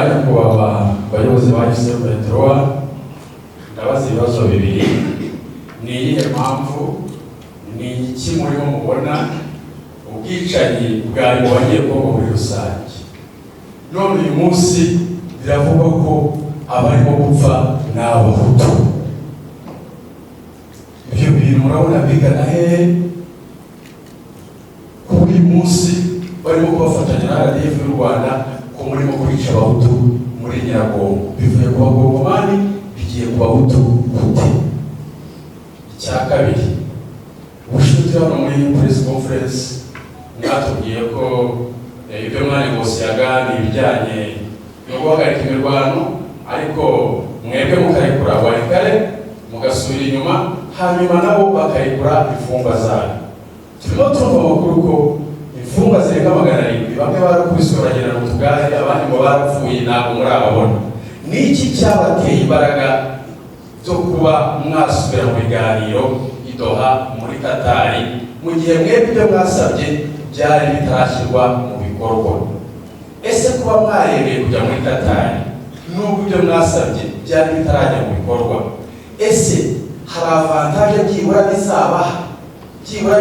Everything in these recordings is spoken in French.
bari kubaba bayobozi ba Petro ndabaza ibibazo bibiri. Ni iyihe mpamvu ni iki murimo mubona ubwicanyi bwari bubagiye kuba muri rusange? None uyu munsi biravugwa ko abarimo gupfa ni Abahutu. Ibyo bintu murabona bigana hehe? Ko uyu munsi barimo kubafatanya na RDF y'u Rwanda ko murimo kwica Abahutu muri Nyiragongo. Bivuye ku Bakongomani bigiye ku Bahutu gute? Icya kabiri, ubushize hano muri press conference mwatubwiye ko ibyo mwanegosiyaga ni ibijyanye no guhagarika imirwano, ariko mwebwe mukarekura Warikare mugasubira inyuma, hanyuma nabo bakarekura imfungwa zayo. Turimo turumva amakuru ko imfungwa zirenga 700 bamwe barakubiswe baragenda mu tugare, abandi ngo barapfuye ntabwo murababona. Ni iki cyabateye imbaraga zo kuba mwasubira mu biganiro i Doha muri Katari mu gihe mwebwe ibyo mwasabye byari bitarashyirwa mu bikorwa? Ese kuba mwarebeye kujya muri Katari nubwo ibyo mwasabye byari bitarajya mu bikorwa, ese hari avantage byibura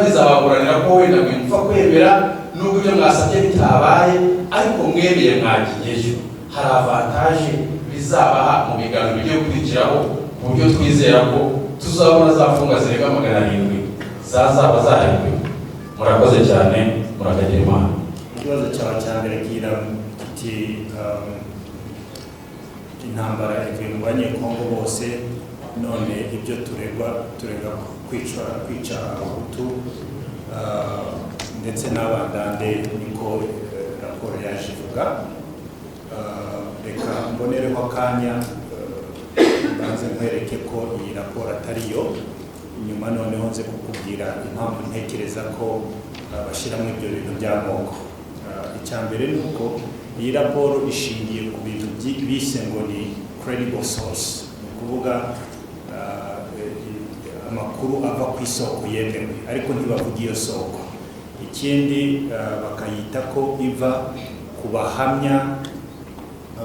bizabaguranira ko wenda mwumva kwemera nubwo ibyo mwasabye bitabaye ariko mwebeye mwagiyeyo? Hari avantage bizabaha mu biganiro bigiye gukurikiraho ku buryo twizera ko tuzabona za mfungwa zirenga 700 zazaba zarekwe? Murakoze cyane, murakagira Imana. Ikibazo cyawe cya mbere gira kiti intambara ivuye mu Banyekongo bose, none ibyo turega kwica Abahutu ndetse n'Abandande niko raporo yaje ivuga. Reka mbonereho akanya banze nkwereke ko iyi raporo atariyo, inyuma noneho nze kukubwira impamvu ntekereza ko bashyiramo ibyo bintu by'amoko. Icya mbere ni uko iyi raporo ishingiye ku bintu bise ngo ni credible source, ni ukuvuga amakuru ava ku isoko yemewe, ariko ntibavuga iyo soko. Ikindi bakayita ko iva ku bahamya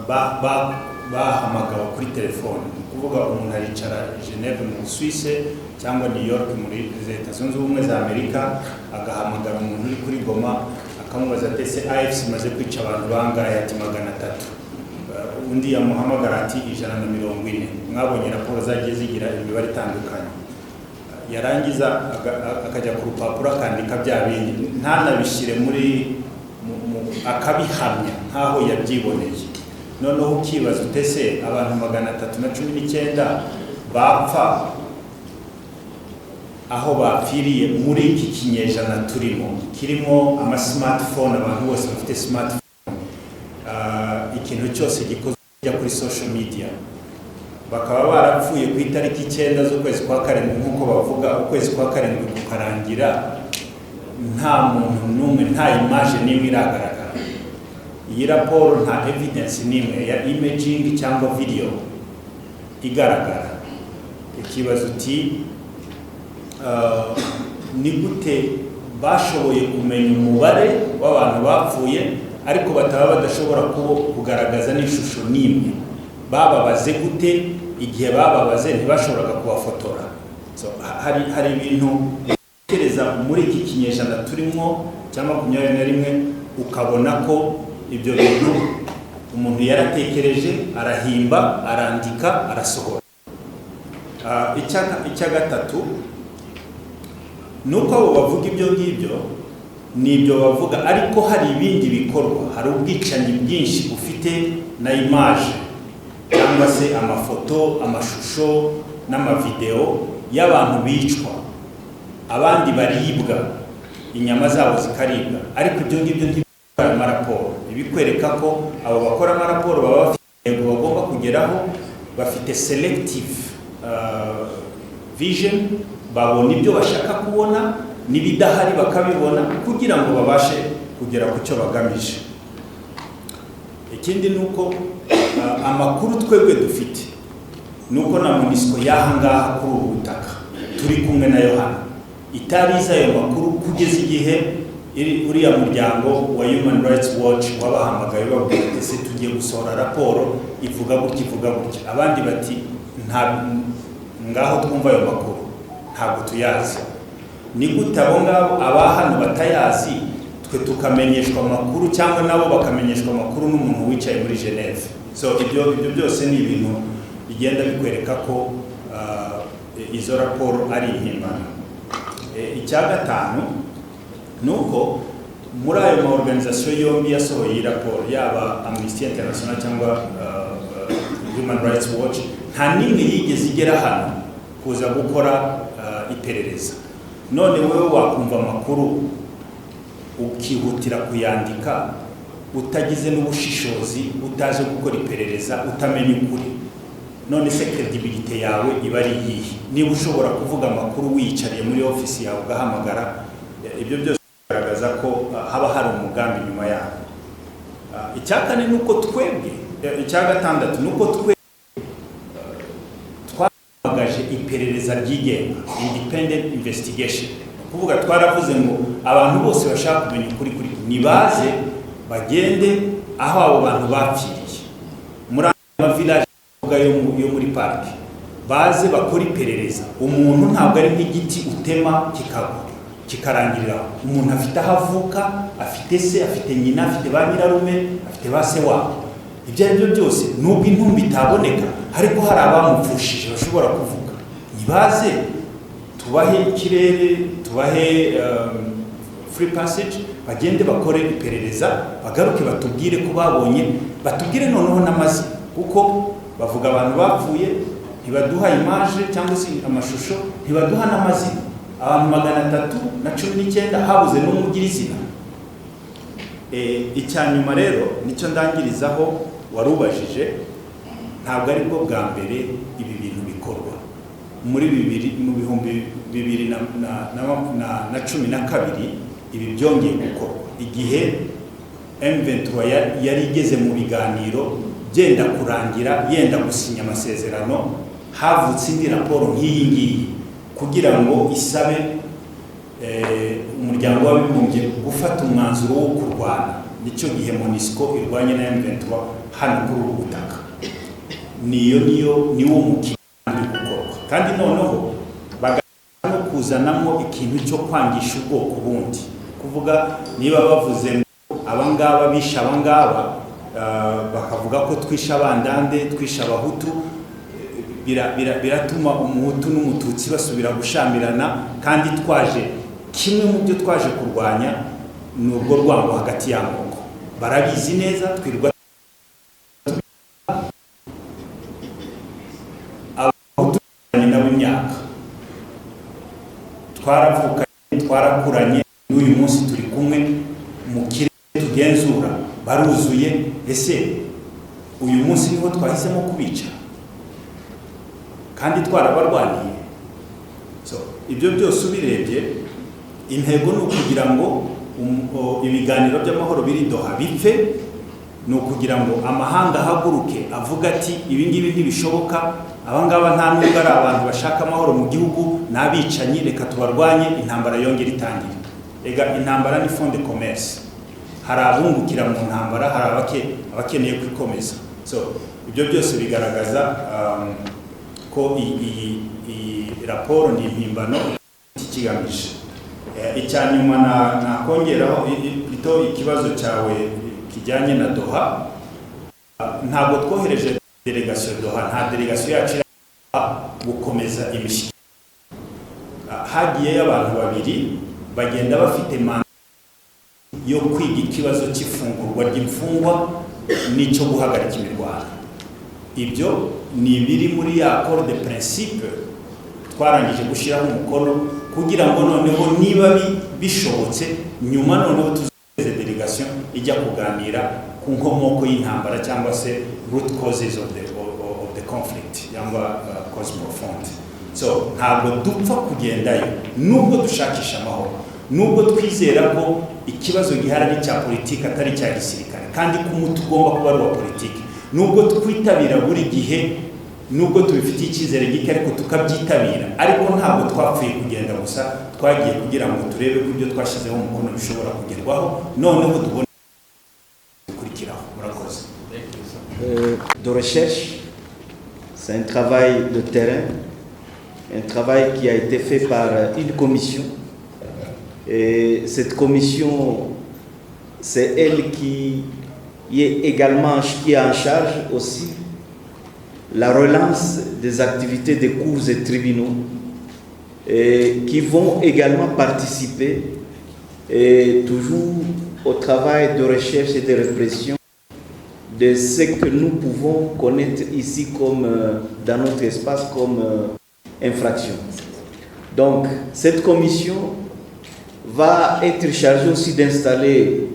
bahamagawe kuri telefone. Ni ukuvuga umuntu aricara Geneve mu Suisse cyangwa New York muri Leta Zunze Ubumwe za Amerika, agahamagara umuntu uri kuri Goma akamubaza ati ese AFC imaze kwica abantu bangahe? Ati 300. Undi yamuhamagara ati 140. Mwabonye raporo zagiye zigira imibare itandukanye. Yarangiza akajya ku rupapuro akandika bya bindi, ntanabishyire muri akabihamya nkaho yabyiboneye. Noneho ukibaza utese abantu 319 bapfa aho bapfiriye muri iki kinyejana kirimo ama smartphone, abantu bose bafite smartphone, ikintu cyose gikozwe kuri social media. Bakaba barapfuye ku itariki 9 z'ukwezi kwa karindwi nk'uko bavuga, ukwezi kwa karindwi kukarangira nta muntu n'umwe, nta image n'imwe iragaragara. Iyi raporo nta evidence n'imwe ya imaging cyangwa video igaragara. Ikibazo uti ni gute bashoboye kumenya umubare w'abantu bapfuye ariko bataba badashobora kugaragaza n'ishusho n'imwe? Bababaze gute igihe bababaze ntibashoboraga kubafotora? So hari ibintu utekereza muri iki kinyejana turimo cya 21 ukabona ko ibyo bintu umuntu yaratekereje, arahimba, arandika, arasohora. Icya gatatu nuko abo bavuga ibyo ngibyo nibyo bavuga, ariko hari ibindi bikorwa. Hari ubwicanyi bwinshi bufite na image cyangwa se amafoto, amashusho n'amavideo y'abantu bicwa, abandi baribwa, inyama zabo zikaribwa, ariko ibyo ngibyo ntibikora amaraporo. Ibikwereka ko abo bakora amaraporo baba bafite bagomba kugeraho, bafite selective vision, babona ibyo bashaka kubona n'ibidahari bakabibona kugira ngo babashe kugera ku cyo bagamije. Ikindi nuko amakuru twebwe dufite nuko na MONUSCO yahangaha kuri ubu butaka turi kumwe na Yohana itariza ayo makuru kugeza igihe uriya muryango wa Human Rights Watch wabahamagaye babwira ese tugiye gusohora raporo ivuga gutya abandi bati ngaho twumva ayo makuru ntabwo tuyazi. Ni gute abo ngabo abahano batayazi twe tukamenyeshwa amakuru cyangwa nabo bakamenyeshwa amakuru n'umuntu wicaye muri Geneve? So ibyo byose ni ibintu bigenda bikwereka ko izo raporo ari impimbano. Icya gatanu nuko muri ayo ma organisation yombi yasohoye iyi raporo, yaba Amnesty International cyangwa Human Rights Watch, nta nimwe yigeze igera hano kuza gukora iperereza. None wewe wakumva amakuru ukihutira kuyandika utagize n'ubushishozi, utaje gukora iperereza, utamenya ukuri, none se credibility yawe iba ari yihe? Niba ushobora kuvuga amakuru wiyicariye muri office yawe ugahamagara, ibyo byose bigaragaza ko haba hari umugambi nyuma yaho. Icyakane nuko twebwe, icya gatandatu nuko twamagaje iperereza ryigenga, independent investigation. Kuvuga twaravuze ngo abantu bose bashaka kumenya ukuri nibaze bagende aho abo bantu bapfiriye muri ama village yo muri park, baze bakora iperereza. Umuntu ntabwo ari nk'igiti utema kikarangirira. Umuntu afite aho avuka, afite se, afite nyina, afite ba nyirarume, afite ba se wabo. Ibyo ari byo byose nubwo intumbi itaboneka, ariko hari abamupfushije bashobora kuvuga. Nibaze tubahe ikirere, tubahe free passage, bagende bakore iperereza, bagaruke batubwire ko babonye, batubwire noneho n'amazina, kuko bavuga abantu bapfuye, ntibaduha image cyangwa se amashusho, ntibaduha n'amazina. Abantu 319 habuze n'umugira izina. Icyanyuma rero nicyo ndangirizaho warubajije, ntabwo ari bwo bwa mbere ibi bintu bikorwa. Muri mu bihumbi 2012 ibi byongeye gukorwa igihe M23 yari igeze mu biganiro byenda kurangira, yenda gusinya amasezerano. Havutse indi raporo nk'iyi ngiyi kugira ngo isabe umuryango w'abibumbye gufata umwanzuro wo kurwana. Nicyo gihe MONUSCO irwanye na M23 hano kuri ubu butaka. niwo mukino gukorwa, kandi noneho bagano kuzanamo ikintu cyo kwangisha ubwoko bundi. Kuvuga niba bavuze abangaba bisha abangaba, bakavuga ko twisha abandande, twisha abahutu, biratuma umuhutu n'umututsi basubira gushamirana, kandi twaje kimwe mu byo twaje kurwanya n'ubwo rwango hagati y'amoko. Barabizi neza, twirwa abahutu nabo imyaka twaravukanye, twarakuranye, n'uyu munsi turi kumwe mu kirere tugenzura, baruzuye. Ese uyu munsi niho twahisemo kubica kandi twarabarwaniye? So ibyo byose ubirebye, intego ni ukugira ngo ibiganiro by'amahoro biri Doha bipfe, ni ukugira ngo amahanga ahaguruke avuga ati ibi ngibi ntibishoboka, abangaba nta nubwo ari abantu bashaka amahoro mu gihugu, n'abicanyi, reka tubarwanye, intambara yongera itangire. Ega intambara ni fond de commerce, hari abungukira mu ntambara, hari abakeneye kwikomeza. So ibyo byose bigaragaza ko iyi raporo ni impimbano ikigamije. Icyanyuma nakongeraho ito ikibazo cyawe kijyanye na Doha. Ntabwo twohereje delegation Doha, nta delegation yacu gukomeza imishyikirano. Hagiye abantu babiri bagenda bafite manda yo kwiga ikibazo cy'ifungurwa ry'imfungwa n'icyo guhagarika imirwano. Ibyo ni biri muri ya accord de principe twarangije gushyiraho umukono, kugira ngo noneho niba bishobotse nyuma noneho tuzeze delegation ijya kuganira ku nkomoko y'intambara cyangwa se root causes of the conflict cyangwa cause profonde. So ntabwo dupfa kugendayo nubwo dushakisha amahoro, nubwo twizera ko ikibazo gihari cya politiki atari cya gisirikare, kandi ko umuti ugomba kuba ari uwa politiki, nubwo twitabira buri gihe nubwo tubifitiye icyizere gike ariko tukabyitabira, ariko ntabwo twapfuye kugenda gusa, twagiye kugira ngo turebe ko ibyo twashyizeho umukono bishobora kugerwaho, noneho tubone gukurikiraho. Murakoze. De recherche, c'est un travail de terrain, un travail qui a été fait par une commission. Et cette commission, c'est elle qui est également qui est en charge aussi la relance des activités des cours et tribunaux, et qui vont également participer et toujours au travail de recherche et de répression de ce que nous pouvons connaître ici comme dans notre espace comme infraction. Donc cette commission va être chargée aussi d'installer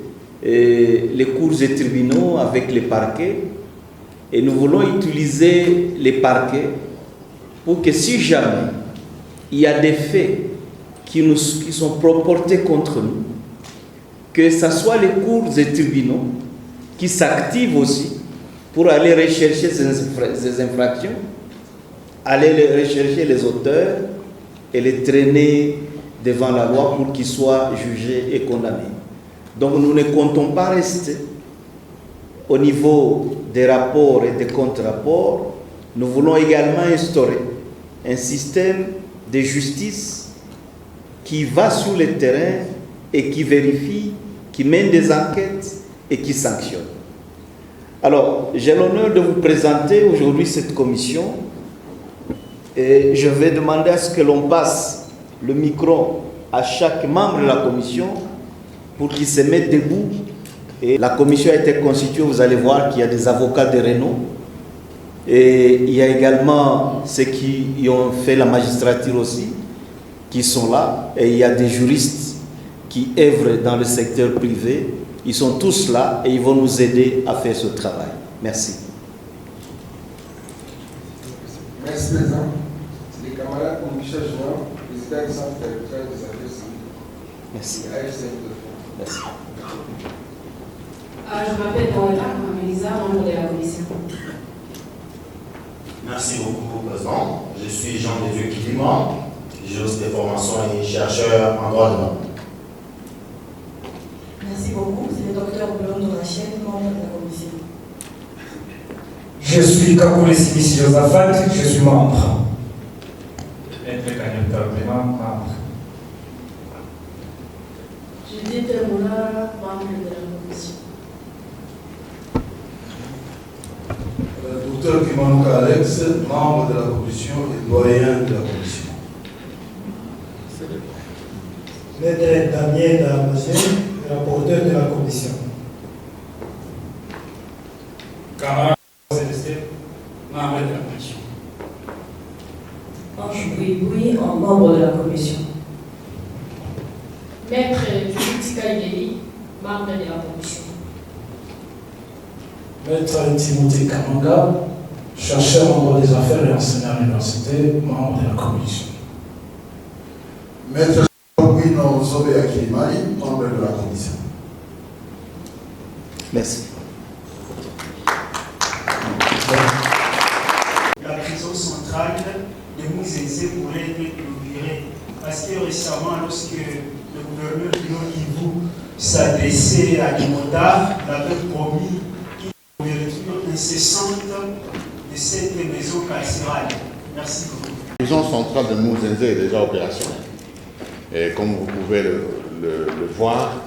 les cours et tribunaux avec les parquets, et nous voulons utiliser les parquets pour que si jamais il y a des faits qui sont proportés contre nous, que ce soit les cours et tribunaux qui s'activent aussi pour aller rechercher ces infractions, aller rechercher les auteurs et les traîner devant la loi pour qu'ils soient jugés et condamnés. Donc nous ne comptons pas rester au niveau des rapports et des contre-rapports. Nous voulons également instaurer un système de justice qui va sur le terrain et qui vérifie, qui mène des enquêtes et qui sanctionne. Alors, j'ai l'honneur de vous présenter aujourd'hui cette commission, et je vais demander à ce que l'on passe le micro à chaque membre de la commission pour qu'il se mette debout. Et la commission a été constituée, vous allez voir qu'il y a des avocats de renom, et il y a également ceux qui y ont fait la magistrature aussi, qui sont là, et il y a des juristes qui œuvrent dans le secteur privé. Ils sont tous là et ils vont nous aider à faire ce travail. Merci. Merci, Président. C'est les camarades Michel Jean, président du Centre territorial des affaires civiles. Merci. Merci. Je m'appelle Paola Mamelisa, membre de la commission. Merci beaucoup, Président. Je suis Jean de Dieu Kilima, juriste de formation et chercheur en droit de l'homme. Merci beaucoup. C'est le docteur Blonde Rachel, membre de la commission. Je suis Kakule Simisi Josaphat, je suis membre. Maître Kanyota Vraiment, membre. Judith Moula, membre de la commission. Docteur Kimanuka Alex, membre de la commission et doyen de la commission. Maître Damien Damosé, rapporteur de la commission. Camarade Célestin, membre de la commission. Ange Bouiboui, membre de la commission. Maître Judith Kaïdeli, membre de la commission. Maître Timothée Kamanga, chercheur en droit des affaires et enseignant à l'université, membre de la commission. Maître Guino Zobe Akilimali, membre de la commission. Merci. La prison centrale de Mouzenzé pourrait être inaugurée. Parce que récemment, lorsque le gouverneur Bino-Kivu s'adressait à Limota, il avait promis une ouverture incessante de cette maison carcérale. Merci beaucoup. La prison centrale de Mouzenzé est déjà opérationnelle. Et comme vous pouvez le voir,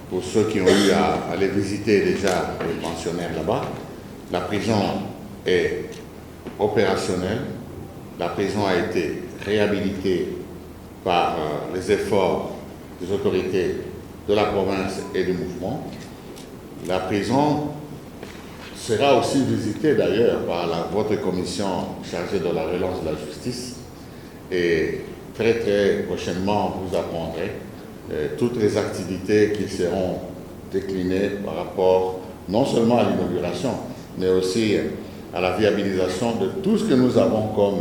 pour ceux qui ont eu à aller visiter déjà les pensionnaires là-bas, la prison est opérationnelle. La prison a été réhabilitée par les efforts des autorités de la province et du mouvement. La prison sera aussi visitée d'ailleurs par votre commission chargée de la relance de la justice. Et très prochainement, vous apprendrez toutes les activités qui seront déclinées par rapport non seulement à l'inauguration, mais aussi à la viabilisation de tout ce que nous avons comme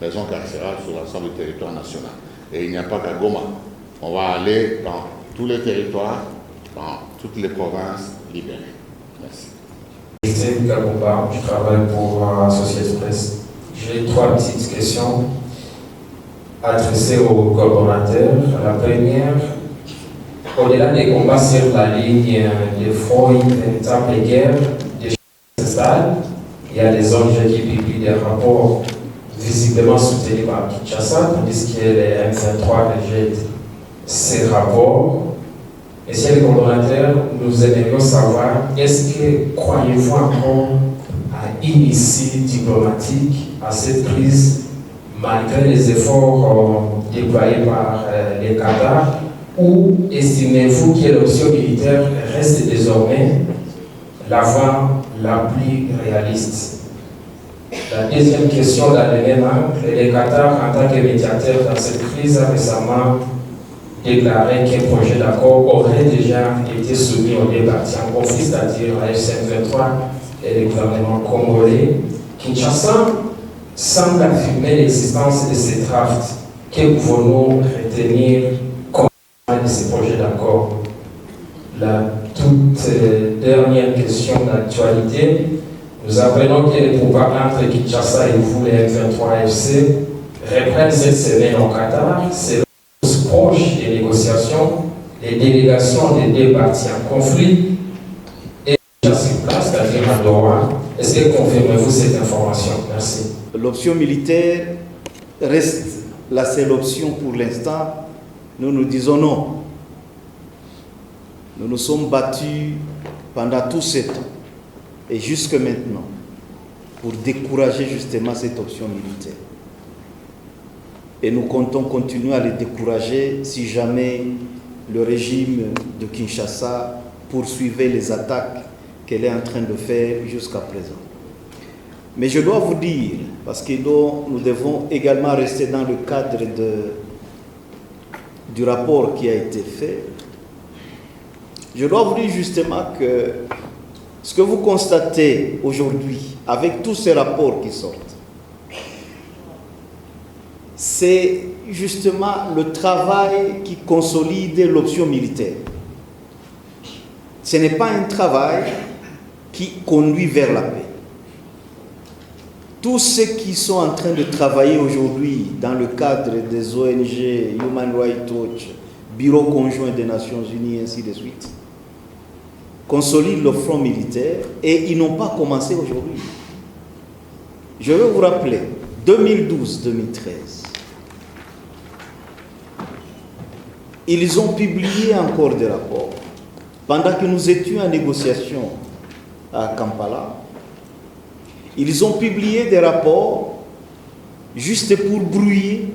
maison carcérale sur l'ensemble du territoire national. Et il n'y a pas qu'à Goma. On va aller dans tous les territoires, dans toutes les provinces libérées. Merci. Je travaille pour Associated Press. J'ai 3 petites questions adressées aux collaborateurs. La première, au-delà des combats sur la ligne de front, une véritable guerre de stade, il y a des ONG qui publient des rapports visiblement soutenus par Kinshasa, tandis que les M23 rejettent ces rapports. Messieurs les collaborateurs, nous aimerions savoir, est-ce que croyez-vous encore à une issue diplomatique à cette crise, malgré les efforts déployés par les Qatar, ou estimez-vous que l'option militaire reste désormais la voie la plus réaliste? La deuxième question, dans le même angle, le Qatar, en tant que médiateur dans cette crise, a récemment déclaré qu'un projet d'accord aurait déjà été soumis au débat en conflit, c'est-à-dire à FC23 et le gouvernement congolais. Kinshasa semble affirmer l'existence de ces drafts. Que pouvons-nous retenir comme de ces projets d'accord? La toute dernière question d'actualité. Nous apprenons que les pourparlers entre Kinshasa et vous, les M23 FC, reprennent cette semaine au Qatar. C'est proche des négociations, les délégations des deux parties en conflit et déjà sur place, c'est-à-dire à Doha. Est-ce que confirmez-vous cette information? Merci. L'option militaire reste la seule option pour l'instant. Nous nous disons non. Nous nous sommes battus pendant tout ce temps et jusque maintenant pour décourager justement cette option militaire. Et nous comptons continuer à les décourager si jamais le régime de Kinshasa poursuivait les attaques qu'elle est en train de faire jusqu'à présent. Mais je dois vous dire, parce que nous devons également rester dans le cadre du rapport qui a été fait, je dois vous dire justement que ce que vous constatez aujourd'hui, avec tous ces rapports qui sortent, c'est justement le travail qui consolide l'option militaire. Ce n'est pas un travail qui conduit vers la paix. Tous ceux qui sont en train de travailler aujourd'hui dans le cadre des ONG, Human Rights Watch, Bureau conjoint des Nations Unies, et ainsi de suite, consolident le front militaire et ils n'ont pas commencé aujourd'hui. Je vais vous rappeler, 2012-2013, ils ont publié encore des rapports. Pendant que nous étions en négociation à Kampala, ils ont publié des rapports juste pour brouiller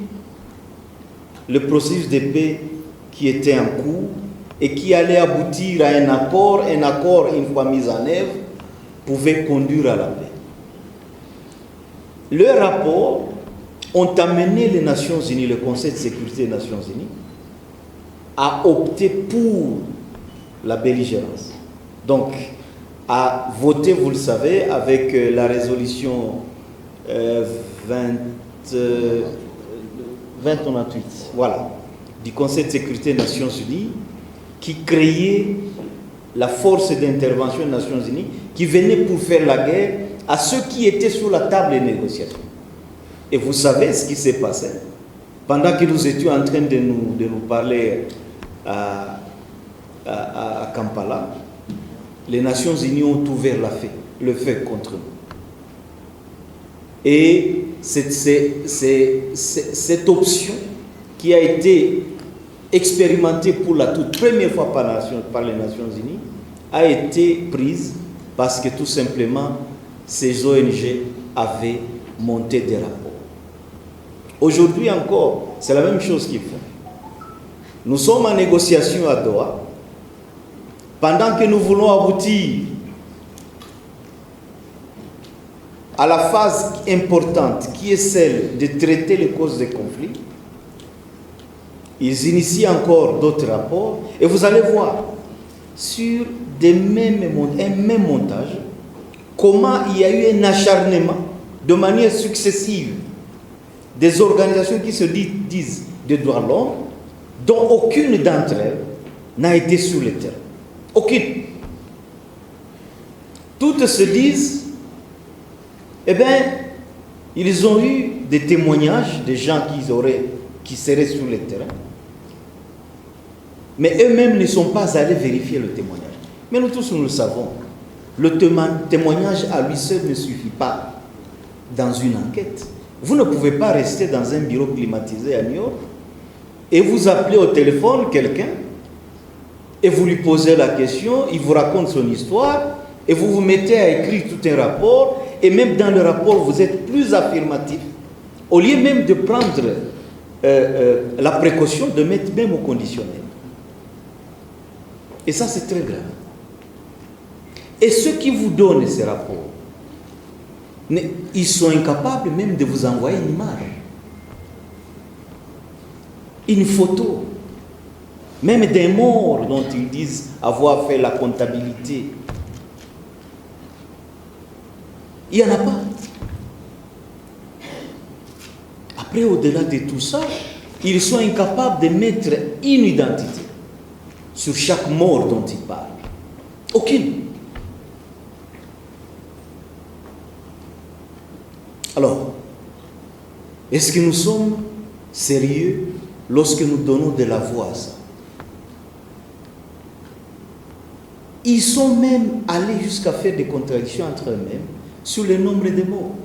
le processus de paix qui était en cours et qui allait aboutir à un accord, une fois mis en œuvre, pouvait conduire à la paix. Leurs rapports ont amené les Nations Unies, le Conseil de sécurité des Nations Unies, à opter pour la belligérance. Donc, à voter, vous le savez, avec la résolution 2098, voilà, du Conseil de sécurité des Nations Unies, qui créait la force d'intervention des Nations Unies, qui venait pour faire la guerre à ceux qui étaient sur la table des négociations. Et vous savez ce qui s'est passé. Pendant que nous étions en train de nous parler à Kampala, les Nations Unies ont ouvert le feu contre nous. Et cette option qui a été expérimentée pour la toute première fois par les Nations Unies a été prise parce que tout simplement ces ONG avaient monté des rapports. Aujourd'hui encore, c'est la même chose qu'ils font. Nous sommes en négociation à Doha. Pendant que nous voulons aboutir à la phase importante qui est celle de traiter les causes des conflits, ils initient encore d'autres rapports et vous allez voir sur un même montage comment il y a eu un acharnement de manière successive des organisations qui se disent des droits de l'homme, dont aucune d'entre elles n'a été sur le terrain. Aucune. Toutes se disent, eh bien, Ils ont eu des témoignages de gens qui seraient sur le terrain. Mais eux-mêmes ne sont pas allés vérifier le témoignage. Mais nous tous, nous le savons. Le témoignage à lui seul ne suffit pas dans une enquête. Vous ne pouvez pas rester dans un bureau climatisé à New York et vous appelez au téléphone quelqu'un et vous lui posez la question, il vous raconte son histoire et vous vous mettez à écrire tout un rapport et même dans le rapport vous êtes plus affirmatif au lieu même de prendre la précaution de mettre même au conditionnel. Et ça c'est très grave. Et ceux qui vous donnent ces rapports, ils sont incapables même de vous envoyer une image, une photo, même des morts dont ils disent avoir fait la comptabilité. Il n'y en a pas. Après, au-delà de tout ça, ils sont incapables de mettre une identité sur chaque mort dont ils parlent. Aucune. Alors, est-ce que nous sommes sérieux lorsque nous donnons de la voix à ça? Ils sont même allés jusqu'à faire des contradictions entre eux-mêmes sur le nombre de morts.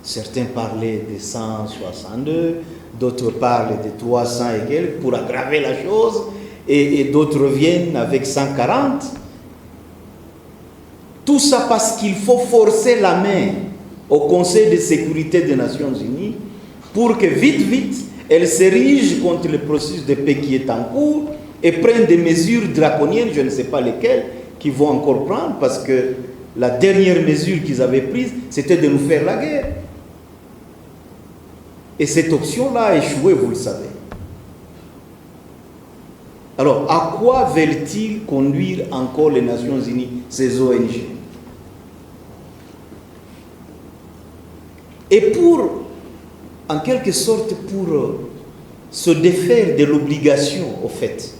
Certains parlaient de 162, d'autres parlent de 300 et quelques pour aggraver la chose, et d'autres viennent avec 140. Tout ça parce qu'il faut forcer la main au Conseil de sécurité des Nations Unies pour que vite, elle s'érige contre le processus de paix qui est en cours et prenne des mesures draconiennes, je ne sais pas lesquelles, qu'ils vont encore prendre, parce que la dernière mesure qu'ils avaient prise, c'était de nous faire la guerre. Et cette option-là a échoué, vous le savez. Alors, à quoi veulent-ils conduire encore les Nations Unies, ces ONG? Et pour, en quelque sorte, pour se défaire de l'obligation, au fait,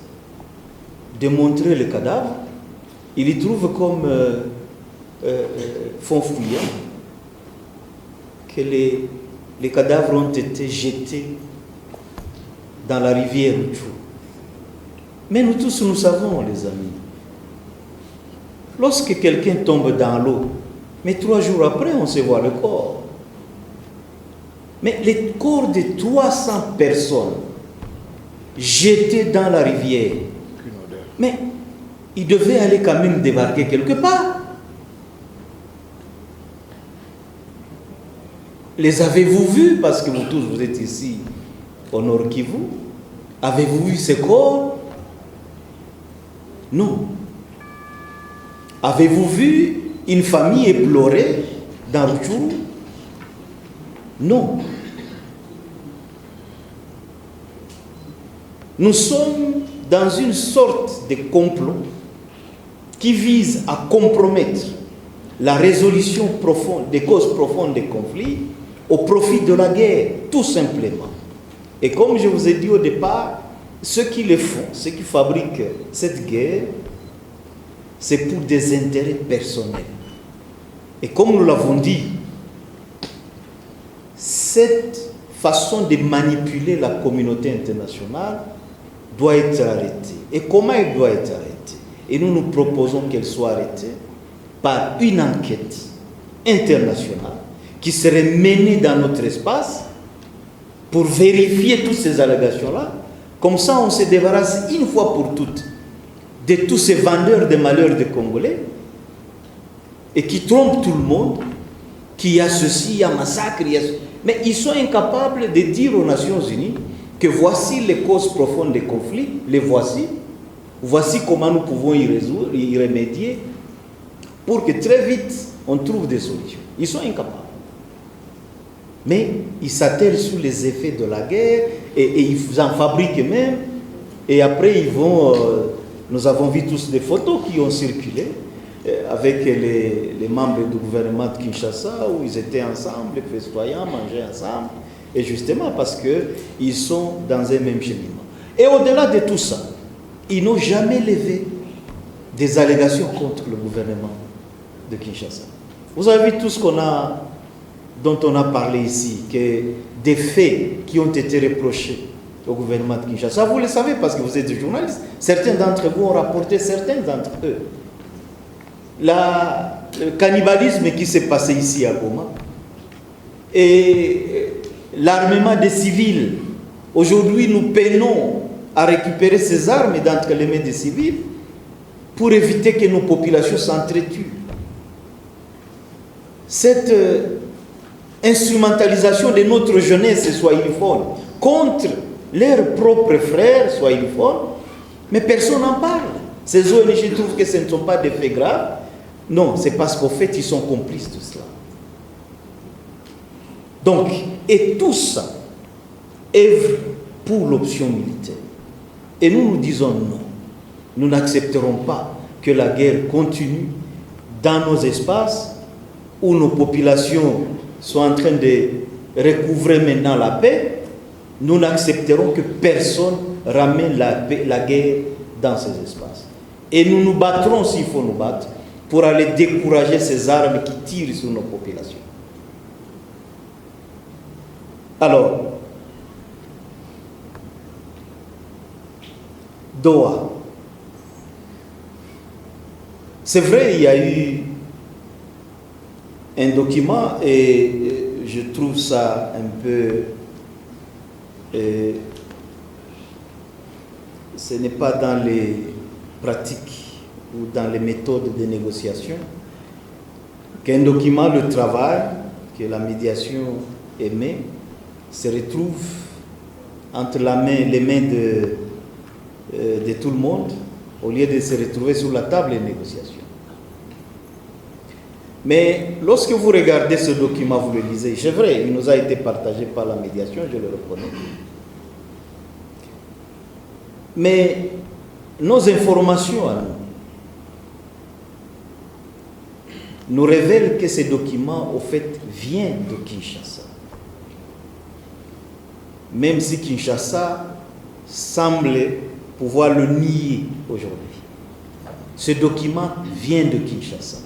de montrer le cadavre, ils y trouvent comme fond fouillant que les cadavres ont été jetés dans la rivière Ruchou. Mais nous tous, nous savons, les amis, lorsque quelqu'un tombe dans l'eau, mais 3 jours après, on se voit le corps. Mais les corps de 300 personnes jetés dans la rivière, mais ils devaient aller quand même débarquer quelque part. Les avez-vous vus? Parce que vous tous, vous êtes ici au Nord Kivu. Avez-vous vu ces corps? Non. Avez-vous vu une famille éplorée dans Rutshuru? Non. Nous sommes dans une sorte de complot qui vise à compromettre la résolution profonde, des causes profondes des conflits au profit de la guerre, tout simplement. Et comme je vous ai dit au départ, ceux qui le font, ceux qui fabriquent cette guerre, c'est pour des intérêts personnels. Et comme nous l'avons dit, cette façon de manipuler la communauté internationale doit être arrêtée. Et comment elle doit être arrêtée? Et nous proposons qu'elle soit arrêtée par une enquête internationale qui serait menée dans notre espace pour vérifier toutes ces allégations-là. Comme ça, on se débarrasse une fois pour toutes de tous ces vendeurs de malheur des Congolais et qui trompent tout le monde, qu'il y a ceci, il y a massacre, il y a... Mais ils sont incapables de dire aux Nations Unies que voici les causes profondes des conflits, les voici, voici comment nous pouvons y résoudre, y remédier, pour que très vite on trouve des solutions. Ils sont incapables. Mais ils s'attellent sur les effets de la guerre et ils en fabriquent même. Et après, ils vont... nous avons vu tous des photos qui ont circulé avec les membres du gouvernement de Kinshasa où ils étaient ensemble, festoyant, mangeaient ensemble. Et justement parce qu'ils sont dans un même cheminement. Et au-delà de tout ça, ils n'ont jamais levé des allégations contre le gouvernement de Kinshasa. Vous avez vu tout ce qu'on a dont on a parlé ici, que des faits qui ont été reprochés au gouvernement de Kinshasa, vous le savez parce que vous êtes des journalistes, certains d'entre vous ont rapporté certains d'entre eux. Le cannibalisme qui s'est passé ici à Goma et l'armement des civils. Aujourd'hui, nous peinons à récupérer ces armes d'entre les mains des civils pour éviter que nos populations s'entretuent. Cette instrumentalisation de notre jeunesse soit uniforme contre leurs propres frères soit uniforme, mais personne n'en parle. Ces ONG trouvent que ce ne sont pas des faits graves. Non, c'est parce qu'au fait, ils sont complices de cela. Donc, et tout ça œuvre pour l'option militaire. Et nous disons non. Nous n'accepterons pas que la guerre continue dans nos espaces où nos populations sont en train de recouvrer maintenant la paix. Nous n'accepterons que personne ramène la guerre dans ces espaces. Et nous nous battrons s'il faut nous battre pour aller décourager ces armes qui tirent sur nos populations. Alors, Doha. C'est vrai, il y a eu un document et je trouve ça un peu... ce n'est pas dans les pratiques ou dans les méthodes de négociation qu'un document de travail que la médiation émet se retrouve entre les mains de tout le monde au lieu de se retrouver sur la table des négociations. Mais lorsque vous regardez ce document, vous le lisez, c'est vrai, il nous a été partagé par la médiation, je le reconnais. Mais nos informations à nous révèlent que ce document, au fait, vient de Kinshasa. Même si Kinshasa semble pouvoir le nier aujourd'hui. Ce document vient de Kinshasa,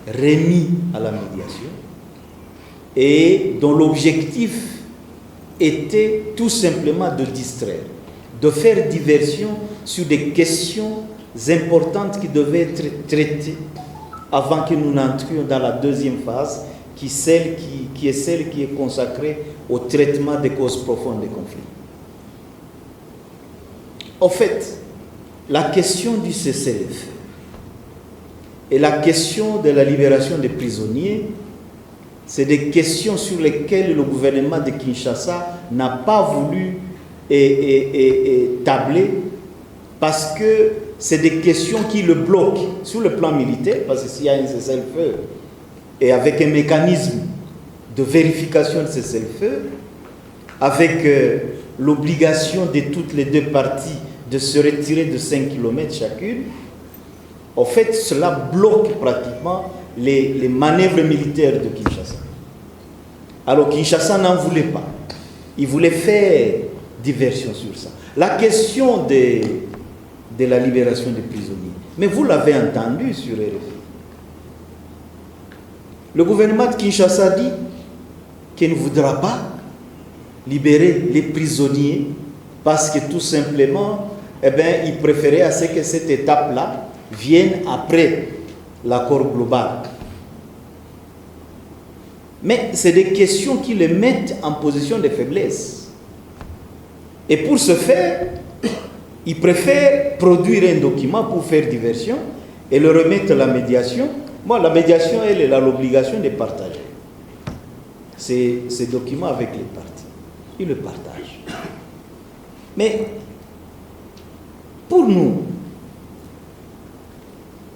remis à la médiation, et dont l'objectif était tout simplement de distraire, de faire diversion sur des questions importantes qui devaient être traitées avant que nous n'entrions dans la deuxième phase, qui est celle qui est consacrée au traitement des causes profondes des conflits. En fait, la question du cessez-le-feu et la question de la libération des prisonniers, c'est des questions sur lesquelles le gouvernement de Kinshasa n'a pas voulu tabler parce que c'est des questions qui le bloquent sur le plan militaire, parce que s'il y a un cessez-le-feu et avec un mécanisme de vérification de cessez-le-feu, avec l'obligation de toutes les deux parties de se retirer de 5 km chacune, en fait, cela bloque pratiquement les manœuvres militaires de Kinshasa. Alors Kinshasa n'en voulait pas. Il voulait faire diversion sur ça. La question de la libération des prisonniers. Mais vous l'avez entendu sur RFI. Le gouvernement de Kinshasa dit qu'il ne voudra pas libérer les prisonniers parce que tout simplement, il préférait à ce que cette étape-là vienne après l'accord global. Mais c'est des questions qui les mettent en position de faiblesse. Et pour ce faire, ils préfèrent produire un document pour faire diversion et le remettre à la médiation. Moi, la médiation, elle a l'obligation de partager ces documents avec les parties. Ils le partagent. Mais pour nous,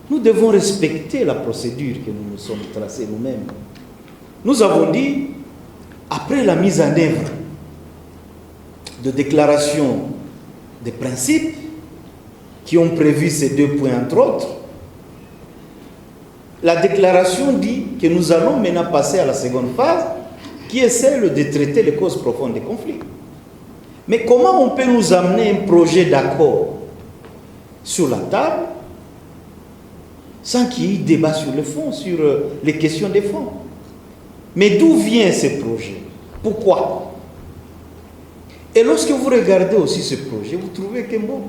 nous devons respecter la procédure que nous nous sommes tracée nous-mêmes. Nous avons dit, après la mise en œuvre de déclarations de principes qui ont prévu ces deux points entre autres, la déclaration dit que nous allons maintenant passer à la seconde phase qui est celle de traiter les causes profondes des conflits. Mais comment on peut nous amener un projet d'accord sur la table sans qu'il y ait débat sur le fond, sur les questions des fonds? Mais d'où vient ce projet? Pourquoi? Et lorsque vous regardez aussi ce projet, vous trouvez que bon,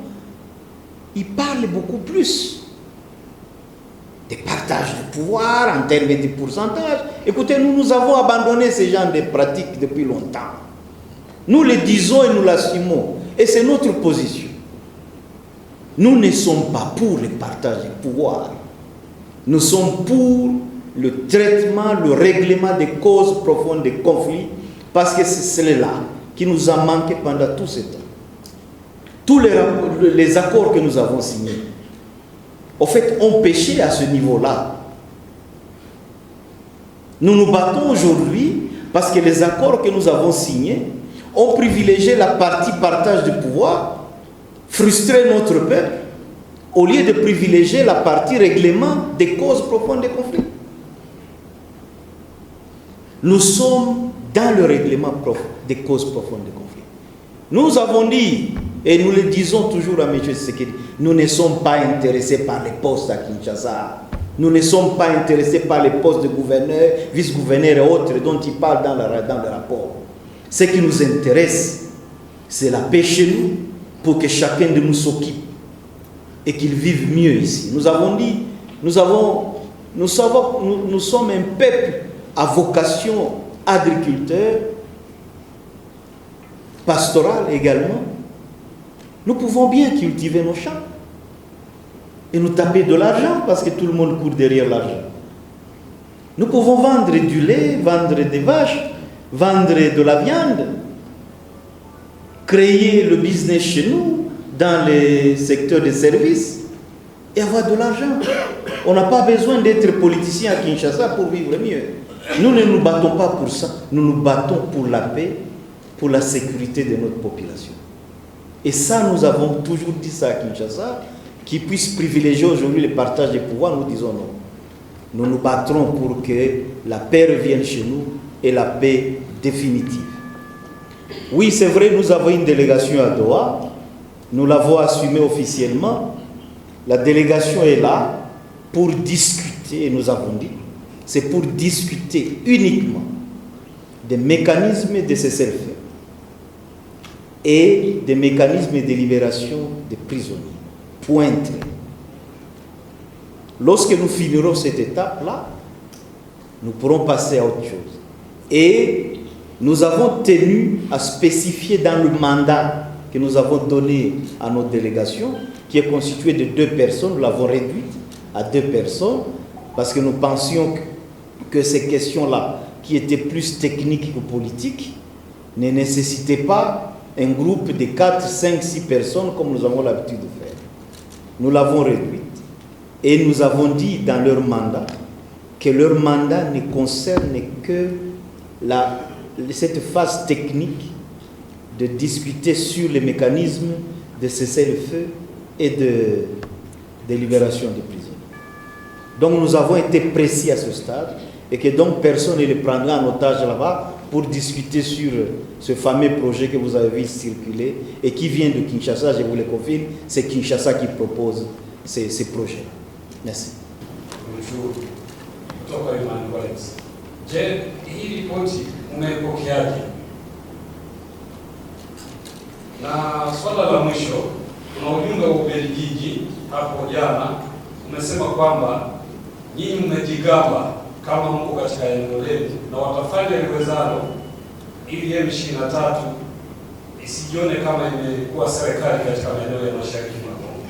il parle beaucoup plus des partages de pouvoir en termes de pourcentage. Écoutez, nous avons abandonné ce genre de pratiques depuis longtemps. Nous le disons et nous l'assumons. Et c'est notre position. Nous ne sommes pas pour le partage de pouvoir. Nous sommes pour le traitement, le règlement des causes profondes des conflits, parce que c'est cela qui nous a manqué pendant tout ce temps. Tous les accords que nous avons signés, en fait, ont péché à ce niveau-là. Nous nous battons aujourd'hui parce que les accords que nous avons signés ont privilégié la partie partage de pouvoir, frustré notre peuple, au lieu de privilégier la partie règlement des causes profondes des conflits. Nous sommes dans le règlement des causes profondes des conflits. Nous avons dit, et nous le disons toujours à M. Tshisekedi, nous ne sommes pas intéressés par les postes à Kinshasa. Nous ne sommes pas intéressés par les postes de gouverneur, vice-gouverneur et autres dont il parle dans le rapport. Ce qui nous intéresse, c'est la paix chez nous pour que chacun de nous s'occupe et qu'il vive mieux ici. Nous avons dit, nous sommes un peuple à vocation agriculteur, pastoral également. Nous pouvons bien cultiver nos champs et nous taper de l'argent parce que tout le monde court derrière l'argent. Nous pouvons vendre du lait, vendre des vaches, vendre de la viande, créer le business chez nous dans les secteurs de services et avoir de l'argent. On n'a pas besoin d'être politicien à Kinshasa pour vivre mieux. Nous ne nous battons pas pour ça. Nous nous battons pour la paix, pour la sécurité de notre population. Et ça, nous avons toujours dit ça à Kinshasa, qui puisse privilégier aujourd'hui le partage des pouvoirs. Nous disons non. Nous nous battrons pour que la paix revienne chez nous et la paix définitive. Oui, c'est vrai, nous avons une délégation à Doha. Nous l'avons assumée officiellement. La délégation est là pour discuter, et nous avons dit, c'est pour discuter uniquement des mécanismes de cessez-le-feu et des mécanismes de libération des prisonniers. Pointe. Lorsque nous finirons cette étape-là, nous pourrons passer à autre chose. Et nous avons tenu à spécifier dans le mandat que nous avons donné à notre délégation, qui est constituée de 2 personnes, nous l'avons réduite à 2 personnes, parce que nous pensions que ces questions-là, qui étaient plus techniques que politiques, ne nécessitaient pas un groupe de 4, 5, 6 personnes comme nous avons l'habitude de faire. Nous l'avons réduite et nous avons dit dans leur mandat que leur mandat ne concerne que cette phase technique de discuter sur les mécanismes de cessez-le-feu et de libération des prisonniers. Donc nous avons été précis à ce stade et que donc personne ne les prendra en otage là-bas pour discuter sur ce fameux projet que vous avez vu circuler et qui vient de Kinshasa, je vous le confirme, c'est Kinshasa qui propose ces projets. Merci. Bonjour. Kutoka Imani Wales. Je, hii ripoti umeipokeaje? Na swala la mwisho, kuna ujumbe wa Ubelgiji hapo jana umesema kwamba nyinyi mmejigamba kama mko katika eneo letu na watafanya liwezalo ili M23 isijione kama imekuwa serikali katika maeneo ya mashariki mwa Kongo.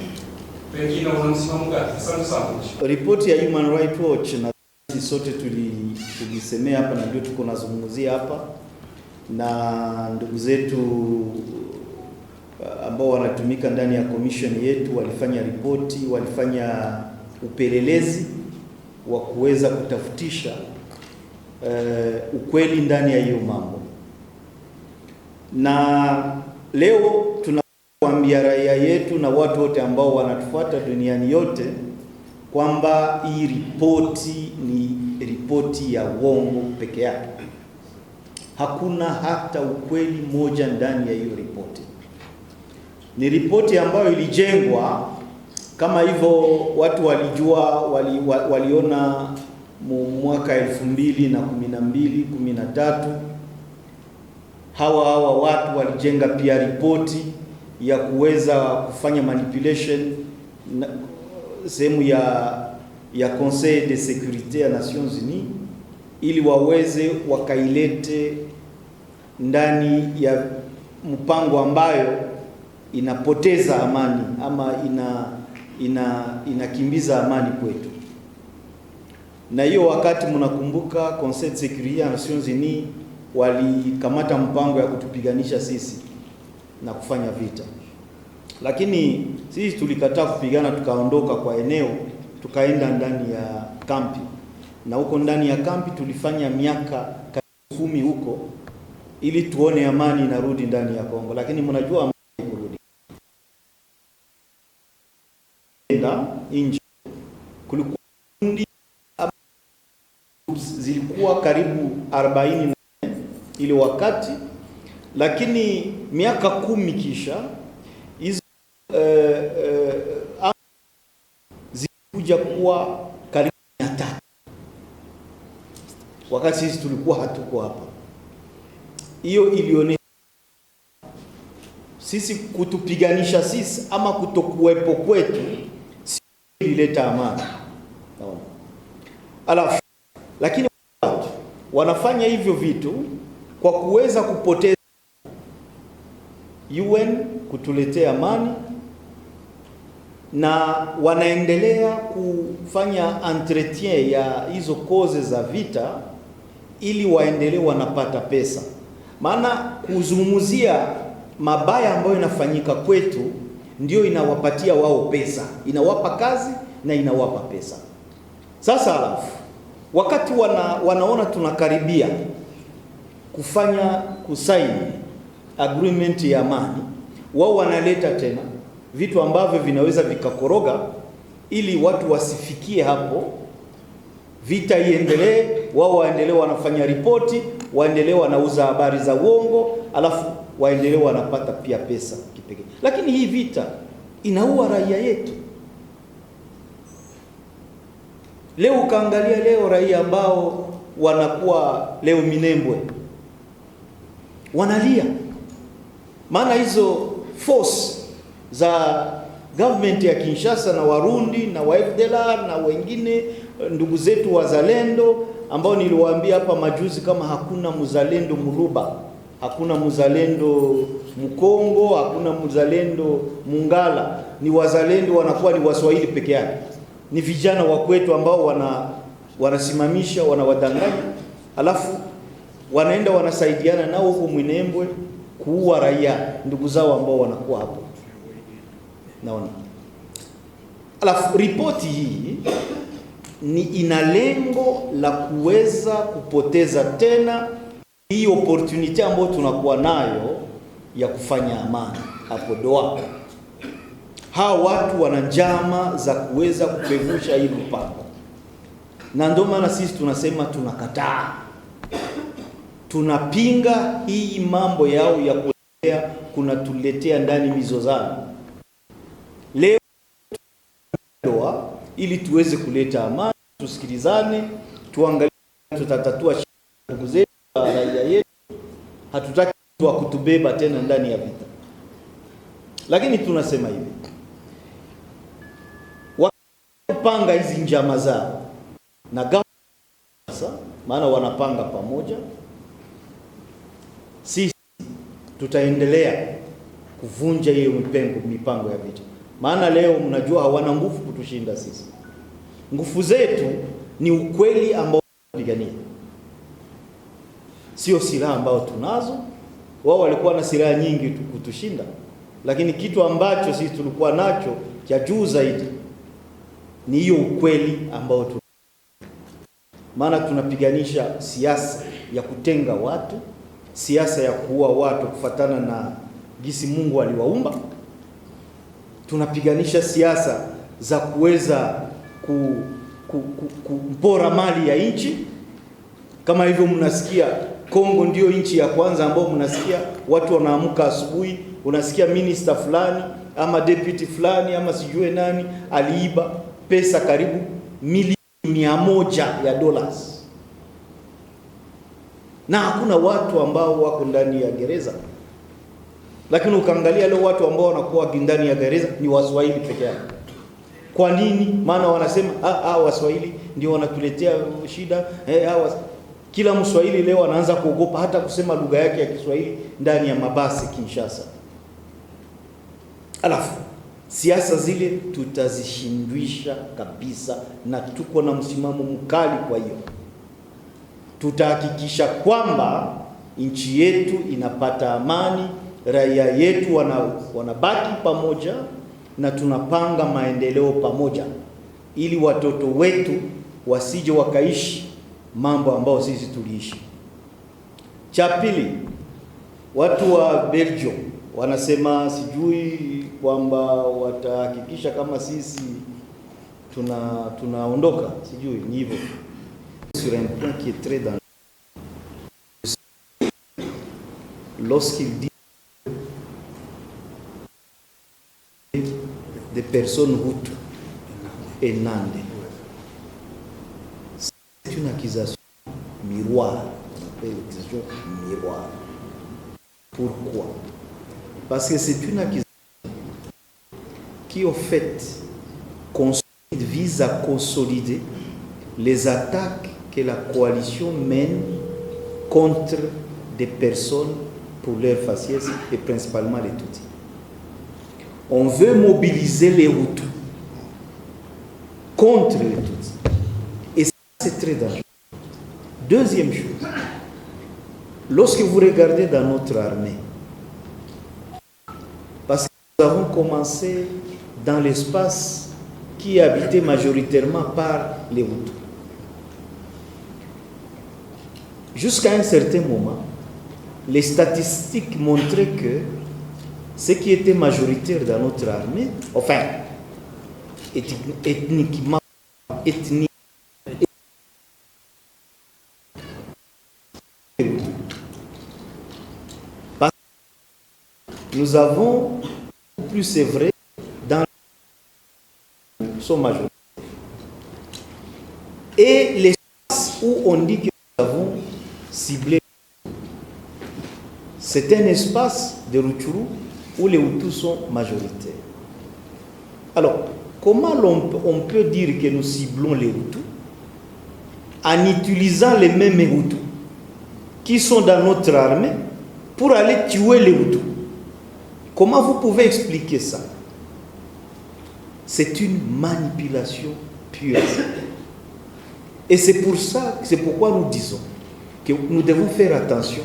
Pengine una msimamo gani? Asante sana. Ripoti ya Human Rights Watch na sisi sote tulisemea hapa na ndio tuko nazungumzia hapa na ndugu zetu ambao wanatumika ndani ya commission yetu walifanya ripoti, walifanya upelelezi wa kuweza kutafutisha ukweli ndani ya hiyo mambo. Na leo tunawaambia raia yetu na watu wote ambao wanatufuata duniani yote kwamba hii ripoti ni ripoti ya uongo peke yake. Hakuna hata ukweli moja ndani ya hiyo ripoti. Ni ripoti ambayo ilijengwa kama hivyo watu walijua, waliona mwaka 2012 13. Hawa watu walijenga pia ripoti ya kuweza kufanya manipulation sehemu ya Conseil de Sécurité ya Nations Unies ili waweze wakailete ndani ya mpango ambayo inapoteza amani ama inakimbiza amani kwetu. Na hiyo wakati mnakumbuka Conseil de Sécurité ya Nations Unies walikamata mpango ya kutupiganisha sisi na kufanya vita, lakini sisi tulikataa kupigana, tukaondoka kwa eneo, tukaenda ndani ya kampi, na huko ndani ya kampi tulifanya miaka 10 huko ili tuone amani inarudi ndani ya Kongo, lakini mnajua amani kurudi nje. Kulikuwa zilikuwa karibu 40 ile wakati, lakini miaka 10 kisha hizo zilikuja kuwa karibu 300 wakati sisi tulikuwa hatuko hapa. Hiyo ilionyesha sisi kutupiganisha sisi ama kutokuwepo kwetu si ilileta amani. Naona alafu lakini wanafanya hivyo vitu kwa kuweza kupoteza UN kutuletea amani, na wanaendelea kufanya entretien ya hizo koze za vita ili waendelee wanapata pesa. Maana kuzungumzia mabaya ambayo inafanyika kwetu ndio inawapatia wao pesa, inawapa kazi na inawapa pesa. Sasa alafu wakati wanaona tunakaribia kusaini agreement ya amani, wao wanaleta tena vitu ambavyo vinaweza vikakoroga ili watu wasifikie hapo, vita iendelee, wao waendelee wanafanya ripoti, waendelee wanauza habari za uongo, alafu waendelee wanapata pia pesa kipekee. Lakini hii vita inaua raia yetu. Leo ukaangalia leo raia ambao wanakuwa leo Minembwe wanalia, maana hizo force za government ya Kinshasa na Warundi na wa FDLR na wengine ndugu zetu wazalendo ambao niliwaambia hapa majuzi kama hakuna mzalendo Muluba, hakuna mzalendo Mkongo, hakuna mzalendo Mungala, ni wazalendo wanakuwa ni Waswahili peke yake, ni vijana wa kwetu ambao wanasimamisha wanawadanganya, alafu wanaenda wanasaidiana nao huko Minembwe kuua raia ndugu zao ambao wanakuwa hapo. Naona alafu ripoti hii ni ina lengo la kuweza kupoteza tena hii opportunity ambayo tunakuwa nayo ya kufanya amani hapo Doha. Hawa watu wana njama za kuweza kupevusha hii mpango, na ndio maana sisi tunasema tunakataa, tunapinga hii mambo yao ya kuelekea kunatuletea ndani mizozano. Leo Doha ili tuweze kuleta amani, tusikilizane, tuangalie tutatatua shida ndugu zetu raia yetu. Hatutaki mtu akutubeba tena ndani ya vita, lakini tunasema hivi, wakipanga hizi njama zao na sasa, maana wanapanga pamoja, sisi tutaendelea kuvunja hiyo mipango ya vita. Maana leo mnajua hawana nguvu kutushinda sisi. Nguvu zetu ni ukweli ambao tunapigania, sio silaha ambao tunazo. Wao walikuwa na silaha nyingi kutushinda, lakini kitu ambacho sisi tulikuwa nacho cha juu zaidi ni hiyo ukweli ambao tu. Maana tunapiganisha siasa ya kutenga watu, siasa ya kuua watu kufatana na gisi Mungu aliwaumba. Tunapiganisha siasa za kuweza kupora mali ya nchi. Kama hivyo mnasikia Kongo ndio nchi ya kwanza ambao mnasikia watu wanaamka asubuhi, unasikia minister fulani ama deputy fulani ama sijue nani aliiba pesa karibu milioni 100 ya dollars, na hakuna watu ambao wako ndani ya gereza. Lakini ukaangalia leo watu ambao wanakuwa ndani ya gereza ni Waswahili peke yao. Kwa nini? Maana wanasema Waswahili ndio wanatuletea shida. Kila Mswahili leo anaanza kuogopa hata kusema lugha yake ya Kiswahili ndani ya mabasi Kinshasa. Alafu siasa zile tutazishindwisha kabisa, na tuko na msimamo mkali. Kwa hiyo tutahakikisha kwamba nchi yetu inapata amani, raia yetu wanabaki pamoja, na tunapanga maendeleo pamoja, ili watoto wetu wasije wakaishi mambo ambayo sisi tuliishi. Cha pili, watu wa Belgium wanasema sijui kwamba watahakikisha kama sisi tunaondoka, sijui ni hivyo. Sur un point qui est très dangereux, lorsqu'il dit des personnes hutu et nande, c'est une accusation miroir. On appelle l'accusation miroir. Pourquoi? Parce que c'est une accusation qui, au fait, vise à consolider les attaques que la coalition mène contre des personnes pour leur faciès, et principalement les Tutsis. On veut mobiliser les Hutus contre les Tutsis. Et ça, c'est très dangereux. Deuxième chose, lorsque vous regardez dans notre armée, parce que nous avons commencé dans l'espace qui est habité majoritairement par les Hutus. Jusqu'à un certain moment, les statistiques montraient que ce qui était majoritaire dans notre armée, enfin, ethniquement, parce que nous avons plus, c'est vrai, dans son majorité. Et l'espace où on dit que nous avons ciblé, c'est un espace de Rutshuru où les Hutus sont majoritaires. Alors, comment on peut dire que nous ciblons les Hutus en utilisant les mêmes Hutus qui sont dans notre armée pour aller tuer les Hutus? Comment vous pouvez expliquer ça? C'est une manipulation pure. Et c'est pourquoi nous disons que nous devons faire attention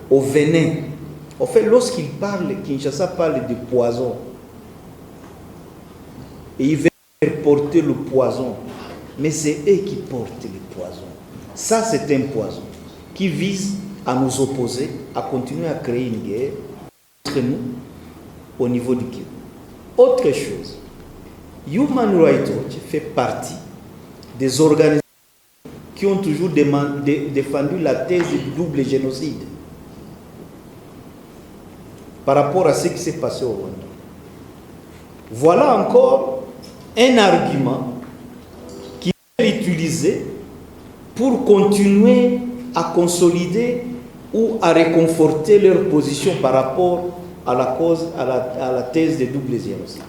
au venin. En fait, lorsqu'il parle, Kinshasa parle de poison, et il veut porter le poison, mais c'est eux qui portent le poison. Ça, c'est un poison qui vise à nous opposer, à continuer à créer une guerre entre nous au niveau du Kivu. Autre chose, Human Rights Watch fait partie des organisations qui ont toujours défendu la thèse du double génocide par rapport à ce qui s'est passé au Rwanda. Voilà encore un argument qui est utilisé pour continuer à consolider ou à réconforter leur position par rapport à la thèse des doubles génocides.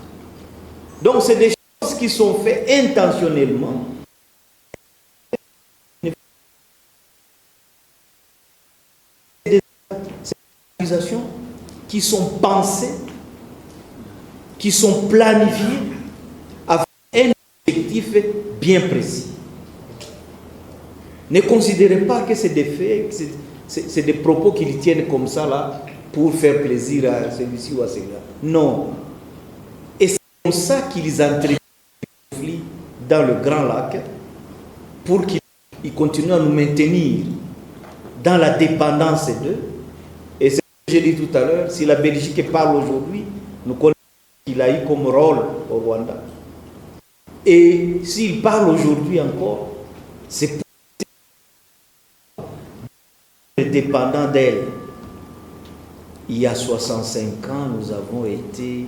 Donc c'est des choses qui sont faites intentionnellement. Des accusations qui sont pensées, qui sont planifiées avec un objectif bien précis. Ne considérez pas que c'est des faits, c'est des propos qu'ils tiennent comme ça là pour faire plaisir à celui-ci ou à celui-là. Non. Et c'est comme ça qu'ils entretiennent le conflit dans le Grand Lac pour qu'ils continuent à nous maintenir dans la dépendance d'eux. Et c'est ce que j'ai dit tout à l'heure, si la Belgique parle aujourd'hui, nous connaissons qu'il a eu comme rôle au Rwanda. Et s'il parle aujourd'hui encore, c'est pour être dépendant d'elle. Il y a 65 ans, nous avons été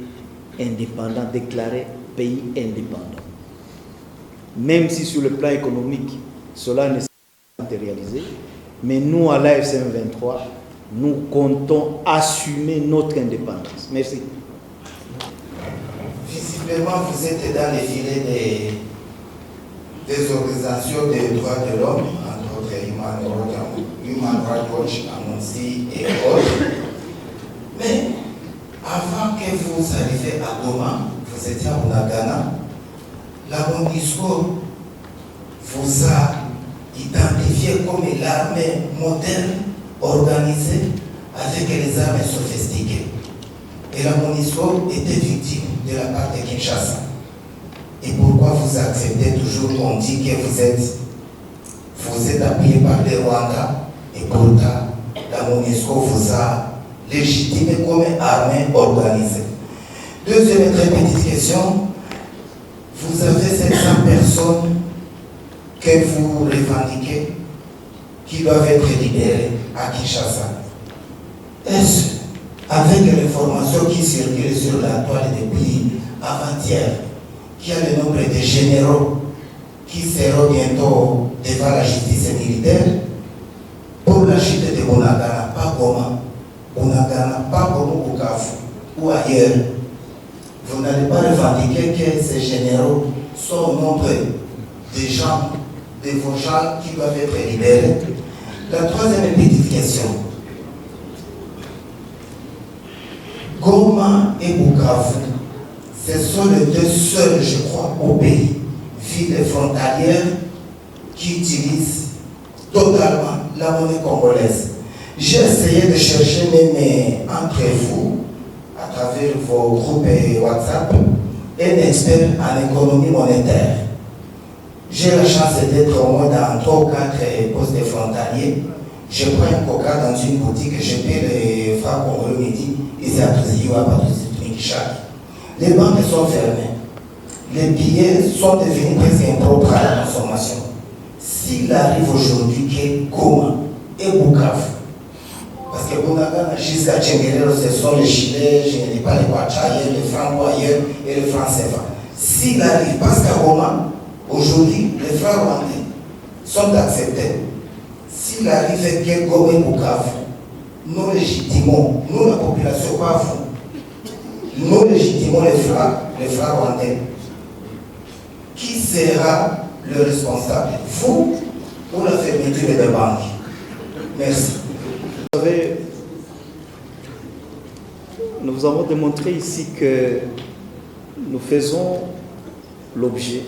indépendants, déclarés pays indépendants. même si sur le plan économique, cela ne s'est pas matérialisé. Mais nous, à l'AFC M23, nous comptons assumer notre indépendance. Merci. Visiblement, vous êtes dans les filets des organisations des droits de l'homme, entre autres Human Rights Watch, Amnesty et autres. Mais avant que vous arriviez à Goma, vous étiez à Bunagana, la MONUSCO vous a identifié comme l'armée moderne, organisée, avec les armes sophistiquées. Et la MONUSCO était victime de la part de Kinshasa. Et pourquoi vous acceptez toujours qu'on dit que vous êtes appuyé par les Rwandais et pourtant la MONUSCO vous a légitimé comme armée organisée? Deuxième et très petite question, vous avez 700 personnes que vous revendiquez qui doivent être libérées à Kinshasa. Est-ce avec l'information qui circule sur la toile depuis avant-hier, qu'il y a le nombre de généraux qui seront bientôt devant la justice militaire pour la chute de Bunagana, pas Goma, Bunagana, pas Goma, Bukavu ou ailleurs? Vous n'allez pas revendiquer que ces généraux sont au nombre des gens, de vos gens qui doivent être libérés? La troisième petite question. Goma et Bukavu, ce sont les deux seuls, je crois, au pays, villes frontalières, qui utilisent totalement la monnaie congolaise. J'ai essayé de chercher même entre vous, à travers vos groupes WhatsApp, un expert en économie monétaire. J'ai la chance d'être au moins dans 3 ou 4 postes frontaliers. Je prends un coca dans une boutique, je paie les francs congolais midi, ils les banques sont fermées. Les billets sont devenus presque impropres à la consommation. S'il arrive aujourd'hui que Goma et Bukavu, parce que Bunagana jusqu'à Tchenguerero, ce sont les Chilais, je ne dis pas les Kwachaïens, les Francs-Boyeurs et les Francs-CFA. S'il arrive, parce qu'à Goma, aujourd'hui, les francs rwandais sont acceptés. S'il arrive que Goma et Bukavu, nous légitimons, nous la population, pas vous, nous légitimons les francs rwandais. Qui sera le responsable? Vous ou la fermeture des banques? Merci. Vous savez, nous avons démontré ici que nous faisons l'objet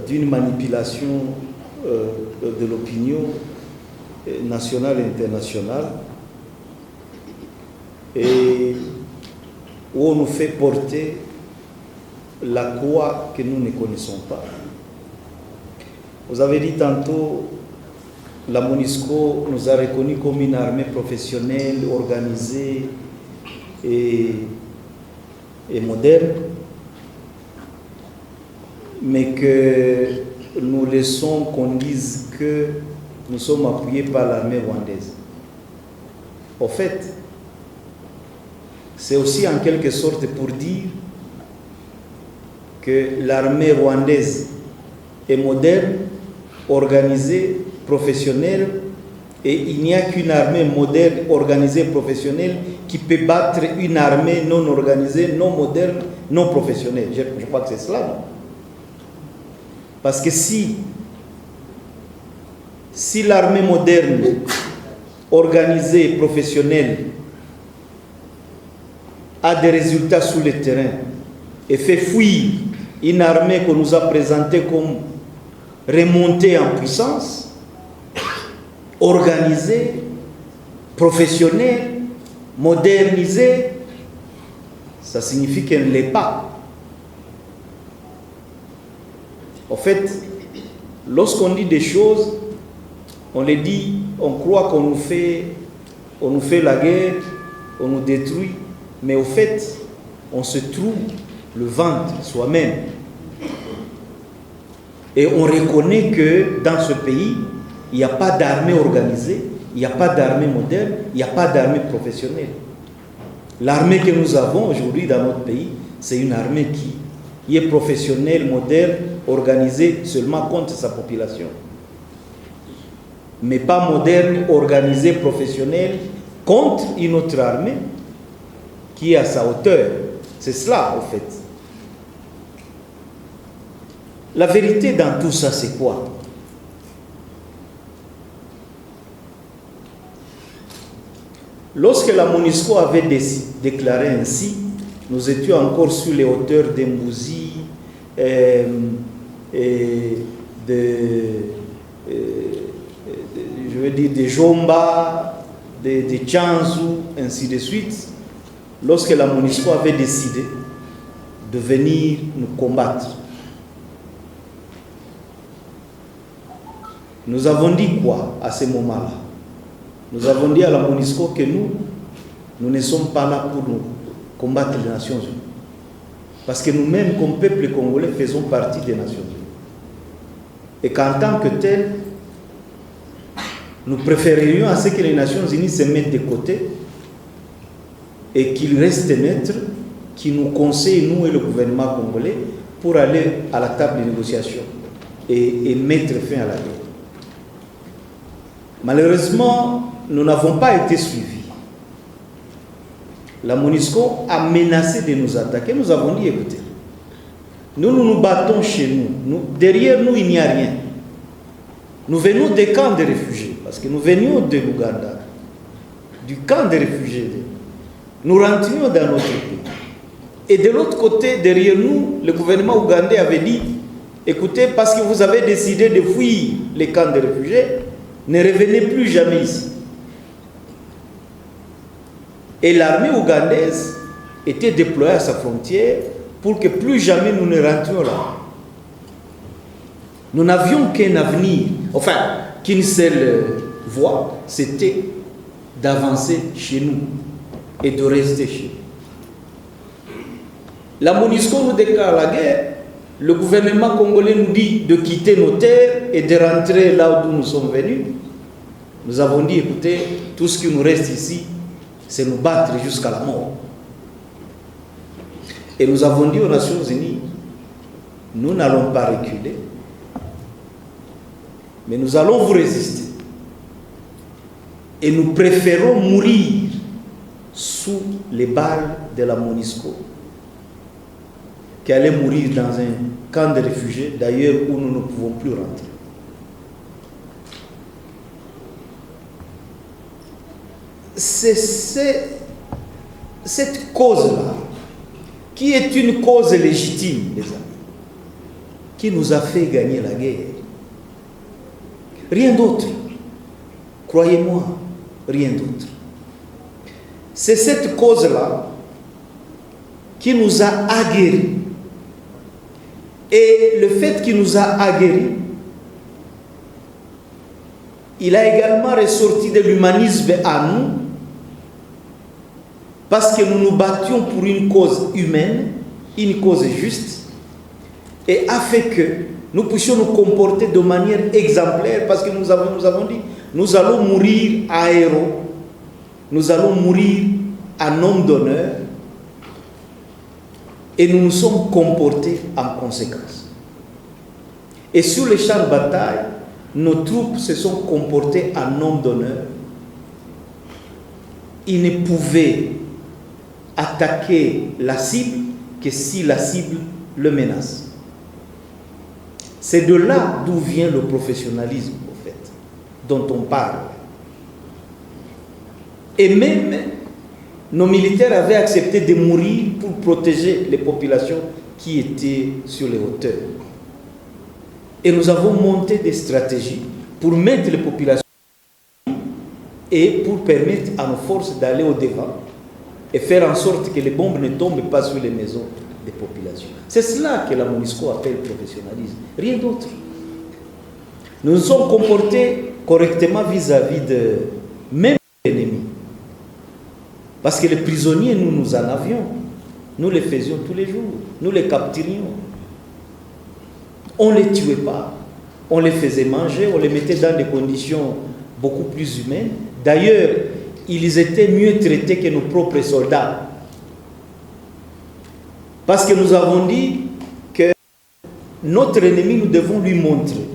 d'une manipulation de l'opinion nationale et internationale, et où on nous fait porter la croix que nous ne connaissons pas. Vous avez dit tantôt, la MONUSCO nous a reconnus comme une armée professionnelle, organisée et moderne, mais que nous laissons qu'on dise que nous sommes appuyés par l'armée rwandaise. En fait, c'est aussi en quelque sorte pour dire que l'armée rwandaise est moderne, organisée, professionnelle, et il n'y a qu'une armée moderne, organisée, professionnelle qui peut battre une armée non organisée, non moderne, non professionnelle. Je crois que c'est cela, non? Parce que si l'armée moderne, organisée, professionnelle a des résultats sur le terrain et fait fuir une armée qu'on nous a présentée comme remontée en puissance, organisée, professionnelle, modernisée, ça signifie qu'elle ne l'est pas. En fait, lorsqu'on dit des choses, on les dit, on croit qu'on nous fait la guerre, on nous détruit, mais au fait, on se trouve le ventre soi-même. Et on reconnaît que dans ce pays, il n'y a pas d'armée organisée, il n'y a pas d'armée moderne, il n'y a pas d'armée professionnelle. L'armée que nous avons aujourd'hui dans notre pays, c'est une armée qui qui est professionnel, moderne, organisé seulement contre sa population. Mais pas moderne, organisé, professionnel contre une autre armée qui est à sa hauteur. C'est cela, en fait. La vérité dans tout ça, c'est quoi? Lorsque la MONUSCO avait déclaré ainsi, nous étions encore sur les hauteurs de Mbouzi, je veux dire de Jomba, de Tchanzu, ainsi de suite. Lorsque la MONUSCO avait décidé de venir nous combattre, nous avons dit quoi à ce moment-là? Nous avons dit à la MONUSCO que nous ne sommes pas là pour nous combattre les Nations Unies. Parce que nous-mêmes, comme peuple congolais, faisons partie des Nations Unies. Et qu'en tant que tel, nous préférerions à ce que les Nations Unies se mettent de côté et qu'ils restent neutres, qui nous conseillent, nous et le gouvernement congolais, pour aller à la table de négociation et mettre fin à la guerre. Malheureusement, nous n'avons pas été suivis. La MONUSCO a menacé de nous attaquer. Nous avons dit, écoutez, nous battons chez nous. Derrière nous, il n'y a rien. Nous venons des camps de réfugiés, parce que nous venions de l'Ouganda, du camp de réfugiés. Nous rentrions dans notre pays. Et de l'autre côté, derrière nous, le gouvernement ougandais avait dit, écoutez, parce que vous avez décidé de fuir les camps de réfugiés, ne revenez plus jamais ici. Et l'armée ougandaise était déployée à sa frontière pour que plus jamais nous ne rentrions là. Nous n'avions qu'un avenir, enfin, qu'une seule voie, c'était d'avancer chez nous et de rester chez nous. La MONUSCO nous déclare la guerre, le gouvernement congolais nous dit de quitter nos terres et de rentrer là où nous sommes venus. Nous avons dit, écoutez, tout ce qui nous reste ici, c'est nous battre jusqu'à la mort. Et nous avons dit aux Nations Unies, nous n'allons pas reculer, mais nous allons vous résister. Et nous préférons mourir sous les balles de la MONUSCO qu'aller mourir dans un camp de réfugiés, d'ailleurs où nous ne pouvons plus rentrer. C'est cette cause-là, qui est une cause légitime, les amis, qui nous a fait gagner la guerre. Rien d'autre. Croyez-moi, rien d'autre. C'est cette cause-là qui nous a aguerris. Et le fait qu'il nous a aguerris, il a également ressorti de l'humanisme à nous, parce que nous nous battions pour une cause humaine, une cause juste, et a fait que nous puissions nous comporter de manière exemplaire, parce que nous avons dit, nous allons mourir à héros, nous allons mourir en homme d'honneur, et nous nous sommes comportés en conséquence. Et sur les champs de bataille, nos troupes se sont comportées en homme d'honneur. Ils ne pouvaient attaquer la cible que si la cible le menace. C'est de là d'où vient le professionnalisme, en fait, dont on parle. Et même nos militaires avaient accepté de mourir pour protéger les populations qui étaient sur les hauteurs. Et nous avons monté des stratégies pour mettre les populations et pour permettre à nos forces d'aller au-devant et faire en sorte que les bombes ne tombent pas sur les maisons des populations. C'est cela que la MONUSCO appelle professionnalisme, rien d'autre. Nous nous sommes comportés correctement vis-à-vis de même l'ennemi. Parce que les prisonniers, nous en avions. Nous les faisions tous les jours. Nous les capturions. On ne les tuait pas. On les faisait manger, on les mettait dans des conditions beaucoup plus humaines. D'ailleurs, ils étaient mieux traités que nos propres soldats. Parce que nous avons dit, notre ennemi, nous devons lui montrer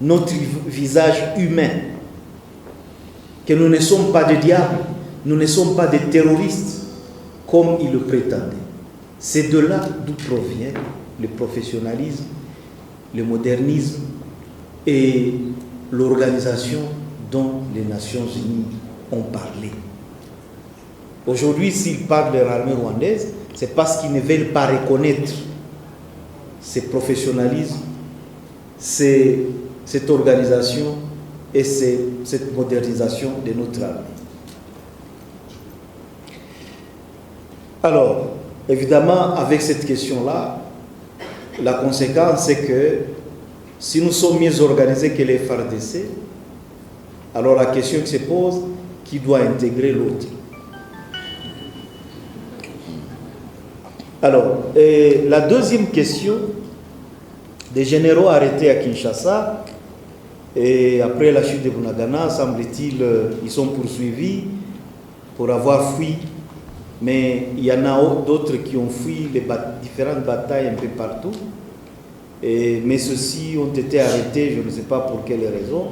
notre visage humain, que nous ne sommes pas des diables, nous ne sommes pas des terroristes, comme il le prétendait. C'est de là d'où provient le professionnalisme, le modernisme et l'organisation dont les Nations Unies ont parlé. Aujourd'hui, s'ils parlent de l'armée rwandaise, c'est parce qu'ils ne veulent pas reconnaître ce professionnalisme, cette organisation et cette modernisation de notre armée. Alors, évidemment, avec cette question-là, la conséquence, c'est que si nous sommes mieux organisés que les FARDC, alors la question qui se pose, qui doit intégrer l'autre? Alors, la deuxième question, des généraux arrêtés à Kinshasa, et après la chute de Bunagana, semble-t-il, ils sont poursuivis pour avoir fui. Mais il y en a d'autres qui ont fui les différentes batailles un peu partout. Mais ceux-ci ont été arrêtés, je ne sais pas pour quelle raison.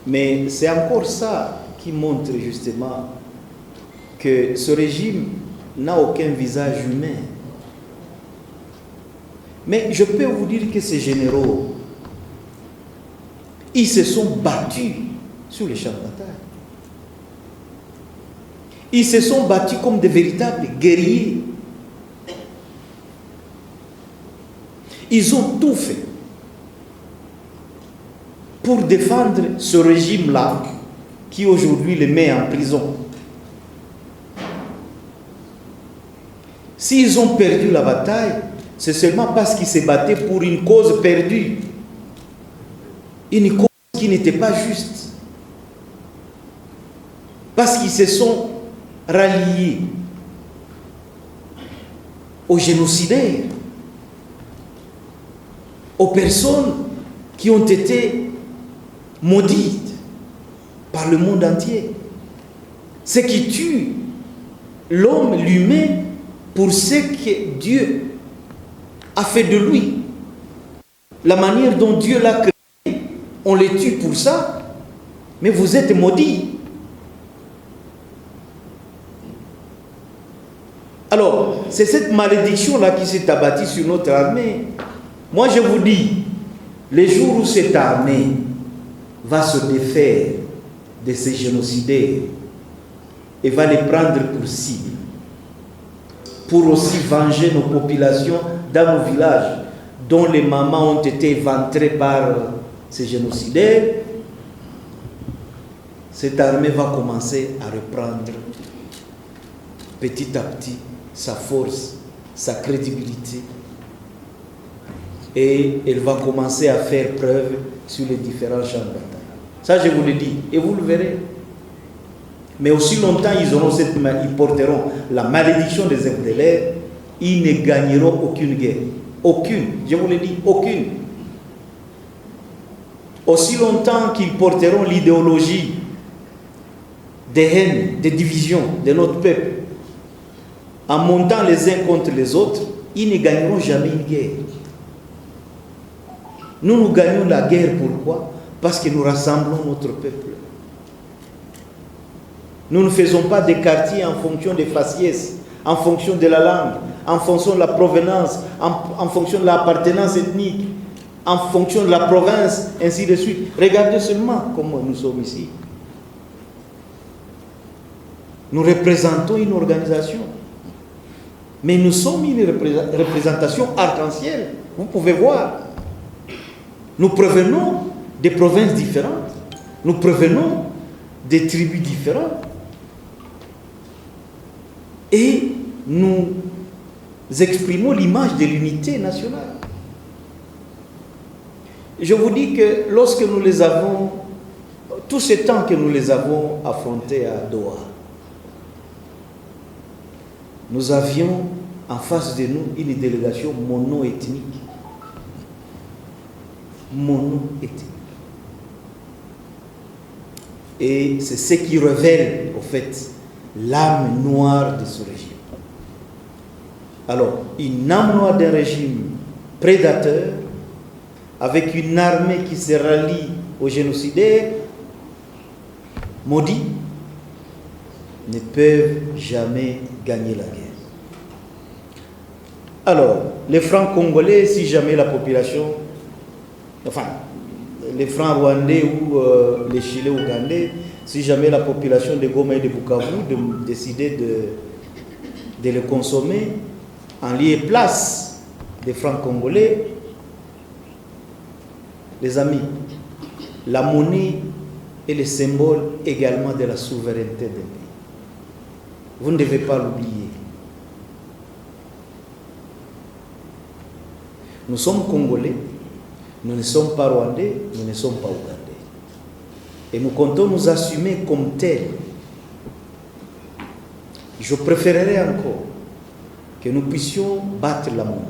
Mais c'est encore ça qui montre justement que ce régime n'a aucun visage humain. Mais je peux vous dire que ces généraux, ils se sont battus sur les champs de bataille. Ils se sont battus comme des véritables guerriers. Ils ont tout fait pour défendre ce régime-là qui aujourd'hui les met en prison. S'ils ont perdu la bataille, c'est seulement parce qu'ils se battaient pour une cause perdue. Une cause qui n'était pas juste. Parce qu'ils se sont ralliés aux génocidaires, aux personnes qui ont été maudites par le monde entier. Ce qui tue l'homme, l'humain, pour ce que Dieu a fait de lui. La manière dont Dieu l'a créé, on les tue pour ça, mais vous êtes maudits. Alors, c'est cette malédiction-là qui s'est abattue sur notre armée. Moi, je vous dis, les jours où cette armée va se défaire de ces génocidaires et va les prendre pour cible, pour aussi venger nos populations dans nos villages, dont les mamans ont été éventrées par ces génocidaires, cette armée va commencer à reprendre petit à petit sa force, sa crédibilité, et elle va commencer à faire preuve sur les différents champs de bataille. Ça, je vous le dis, et vous le verrez. Mais aussi longtemps ils porteront la malédiction des FDLR, ils ne gagneront aucune guerre. Aucune, je vous le dis, aucune. Aussi longtemps qu'ils porteront l'idéologie des haines, des divisions de notre peuple, en montant les uns contre les autres, ils ne gagneront jamais une guerre. Nous gagnons la guerre, pourquoi? Parce que nous rassemblons notre peuple. Nous ne faisons pas des quartiers en fonction des faciès, en fonction de la langue, en fonction de la provenance, en fonction de l'appartenance ethnique, en fonction de la province, ainsi de suite. Regardez seulement comment nous sommes ici. Nous représentons une organisation. Mais nous sommes une représentation arc-en-ciel. Vous pouvez voir. Nous provenons des provinces différentes. Nous provenons des tribus différentes. Et nous exprimons l'image de l'unité nationale. Je vous dis que lorsque nous les avons, tout ce temps que nous les avons affrontés à Doha, nous avions en face de nous une délégation mono-ethnique. Mono-ethnique. Et c'est ce qui révèle, au fait, l'âme noire de ce régime. Alors, une âme noire d'un régime prédateur, avec une armée qui se rallie aux génocidaires, maudits, ne peuvent jamais gagner la guerre. Alors, les francs congolais, si jamais la population, enfin, les francs rwandais ou les chilais ougandais, si jamais la population de Goma et de Bukavu décidait de les consommer en lieu et place des francs congolais, les amis, la monnaie est le symbole également de la souveraineté d'un pays. Vous ne devez pas l'oublier. Nous sommes Congolais, nous ne sommes pas Rwandais, nous ne sommes pas Ougandais. Et nous comptons nous assumer comme tels. Je préférerais encore que nous puissions battre la monnaie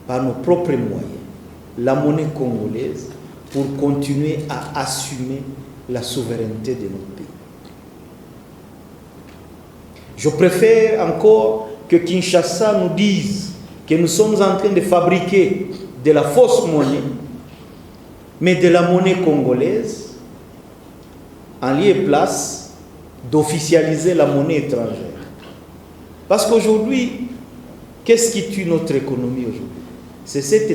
par nos propres moyens, la monnaie congolaise, pour continuer à assumer la souveraineté de notre pays. Je préfère encore que Kinshasa nous dise que nous sommes en train de fabriquer de la fausse monnaie, mais de la monnaie congolaise, en lieu et place d'officialiser la monnaie étrangère. Parce qu'aujourd'hui, qu'est-ce qui tue notre économie aujourd'hui? C'est cette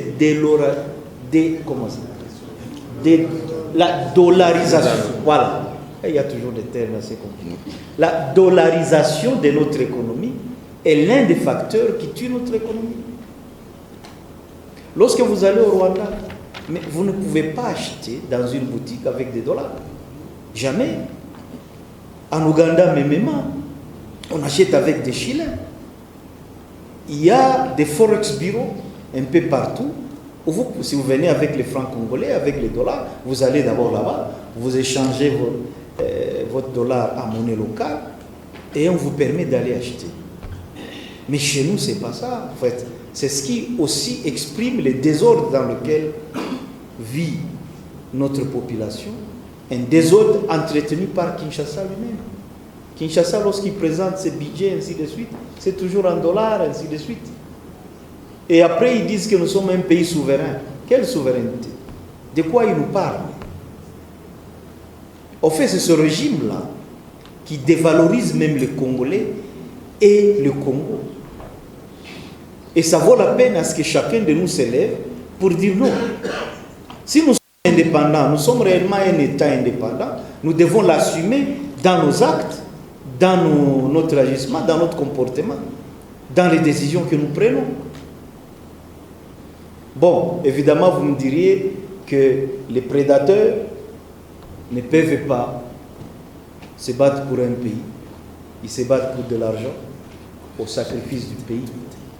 la dollarisation. Voilà. Et il y a toujours des termes assez compliqués. La dollarisation de notre économie est l'un des facteurs qui tue notre économie. Lorsque vous allez au Rwanda, mais vous ne pouvez pas acheter dans une boutique avec des dollars. Jamais. En Ouganda, même, on achète avec des shillings. Il y a des forex bureaux un peu partout. Où vous, si vous venez avec les francs congolais, avec les dollars, vous allez d'abord là-bas, vous échangez votre dollar en monnaie locale et on vous permet d'aller acheter. Mais chez nous, ce n'est pas ça. En fait, c'est ce qui aussi exprime le désordre dans lequel vit notre population. Un désordre entretenu par Kinshasa lui-même. Kinshasa, lorsqu'il présente ses budgets, ainsi de suite, c'est toujours en dollars, ainsi de suite. Et après, ils disent que nous sommes un pays souverain. Quelle souveraineté? De quoi ils nous parlent? En fait, c'est ce régime-là qui dévalorise même les Congolais et le Congo. Et ça vaut la peine à ce que chacun de nous s'élève pour dire non. Si nous sommes indépendants, nous sommes réellement un État indépendant, nous devons l'assumer dans nos actes, dans notre agissement, dans notre comportement, dans les décisions que nous prenons. Bon, évidemment, vous me diriez que les prédateurs ne peuvent pas se battre pour un pays. Ils se battent pour de l'argent, au sacrifice du pays.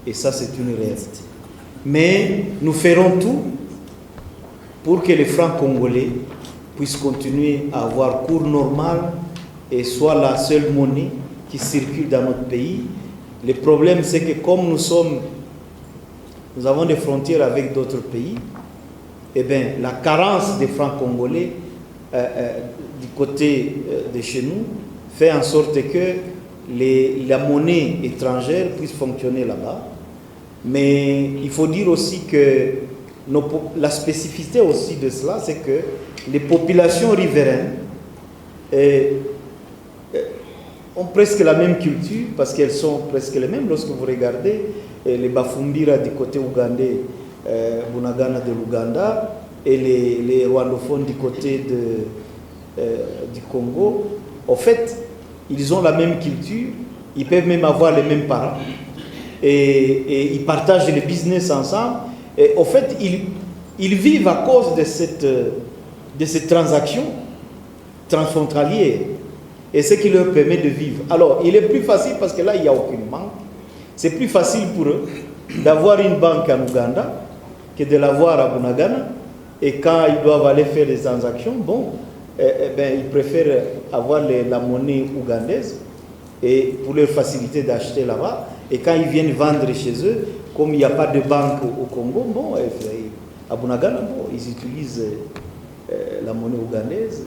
Et ça, c'est une réalité. Mais nous ferons tout pour que les francs congolais puissent continuer à avoir cours normal et soit la seule monnaie qui circule dans notre pays. Le problème, c'est que comme nous avons des frontières avec d'autres pays, eh bien, la carence des francs congolais du côté de chez nous fait en sorte que la monnaie étrangère puisse fonctionner là-bas. Mais il faut dire aussi que la spécificité aussi de cela, c'est que les populations riveraines ont presque la même culture parce qu'elles sont presque les mêmes. Lorsque vous regardez les Bafumbira du côté ougandais, Bunagana de l'Ouganda, et les rwandophones du côté du Congo, en fait, ils ont la même culture, ils peuvent même avoir les mêmes parents, et ils partagent les business ensemble. Et en fait, ils vivent à cause de cette transaction transfrontalière, et ce qui leur permet de vivre. Alors, il est plus facile parce que là, il n'y a aucune banque. C'est plus facile pour eux d'avoir une banque en Ouganda que de l'avoir à Bunagana. Et quand ils doivent aller faire des transactions, bon, ils préfèrent avoir la monnaie ougandaise et pour leur faciliter d'acheter là-bas. Et quand ils viennent vendre chez eux, comme il n'y a pas de banque au Congo, bon, à Bunagana, bon, ils utilisent la monnaie ougandaise.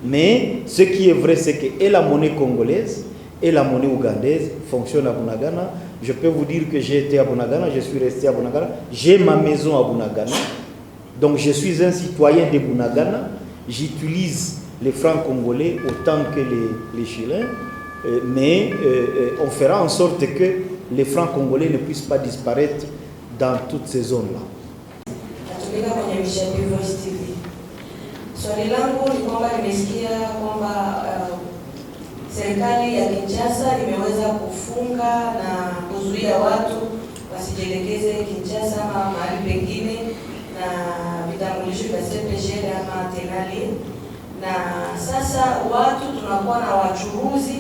Mais ce qui est vrai, c'est que et la monnaie congolaise et la monnaie ougandaise fonctionnent à Bunagana. Je peux vous dire que j'ai été à Bunagana, je suis resté à Bunagana, j'ai ma maison à Bunagana. Donc je suis un citoyen de Bunagana, j'utilise les francs congolais autant que les Chiliens, mais on fera en sorte que les francs congolais ne puissent pas disparaître dans toutes ces zones-là. Swali langu ni kwamba nimesikia kwamba serikali ya Kinshasa imeweza kufunga na kuzuia watu wasijielekeze Kinshasa ama mahali pengine na vitambulisho vya CPG ama tenali, na sasa watu tunakuwa na wachuruzi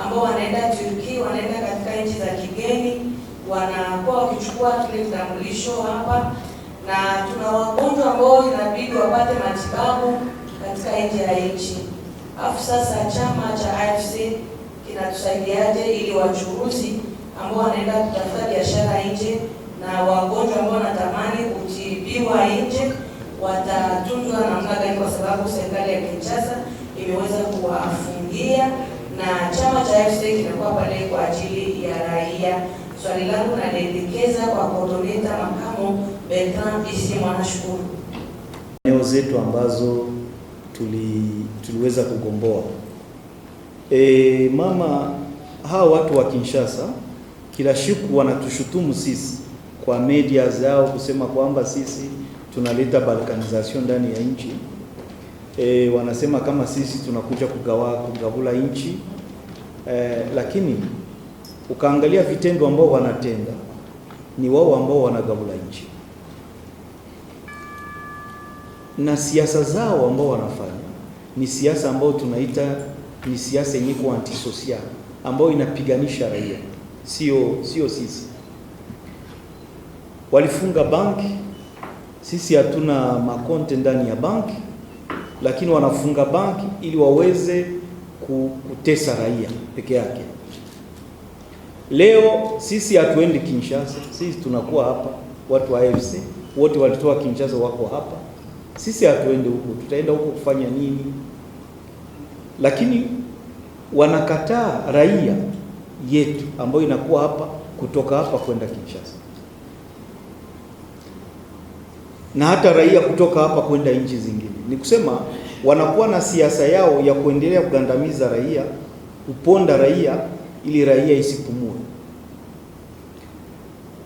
ambao wanaenda Turkey, wanaenda katika nchi za kigeni, wanakuwa wakichukua tule vitambulisho hapa, na tuna wagonjwa ambao inabidi wapate matibabu katika nje ya nchi. Afu sasa chama cha AFC kinatusaidiaje ili wachuruzi ambao wanaenda kutafuta biashara nje na wagonjwa ambao wanatamani kutibiwa nje watatunzwa namna gani, kwa sababu serikali ya Kinshasa imeweza kuwafungia na chama cha AFC kinakuwa pale kwa ajili ya raia. Swali langu naelekeza kwa coordinator makamu Bertrand Isi Mwanashukuru. Eneo zetu ambazo tuliweza kugomboa. Mama, hawa watu wa Kinshasa kila siku wanatushutumu sisi kwa media zao kusema kwamba sisi tunaleta balkanization ndani ya nchi. Wanasema kama sisi tunakuja kugavula nchi, lakini ukaangalia vitendo ambao wanatenda ni wao ambao wanagavula nchi, na siasa zao ambao wanafanya ni siasa ambao tunaita ni siasa yenye kwa antisocial, ambao inapiganisha raia, sio sisi. Walifunga banki, sisi hatuna makonte ndani ya banki, lakini wanafunga banki ili waweze kutesa raia peke yake. Leo sisi hatuendi Kinshasa, sisi tunakuwa hapa. Watu wa AFC wote walitoa Kinshasa wako hapa, sisi hatuendi huko. Tutaenda huko kufanya nini? Lakini wanakataa raia yetu ambayo inakuwa hapa kutoka hapa kwenda Kinshasa, na hata raia kutoka hapa kwenda nchi zingine. Ni kusema wanakuwa na siasa yao ya kuendelea kugandamiza raia, kuponda raia ili raia isipumue.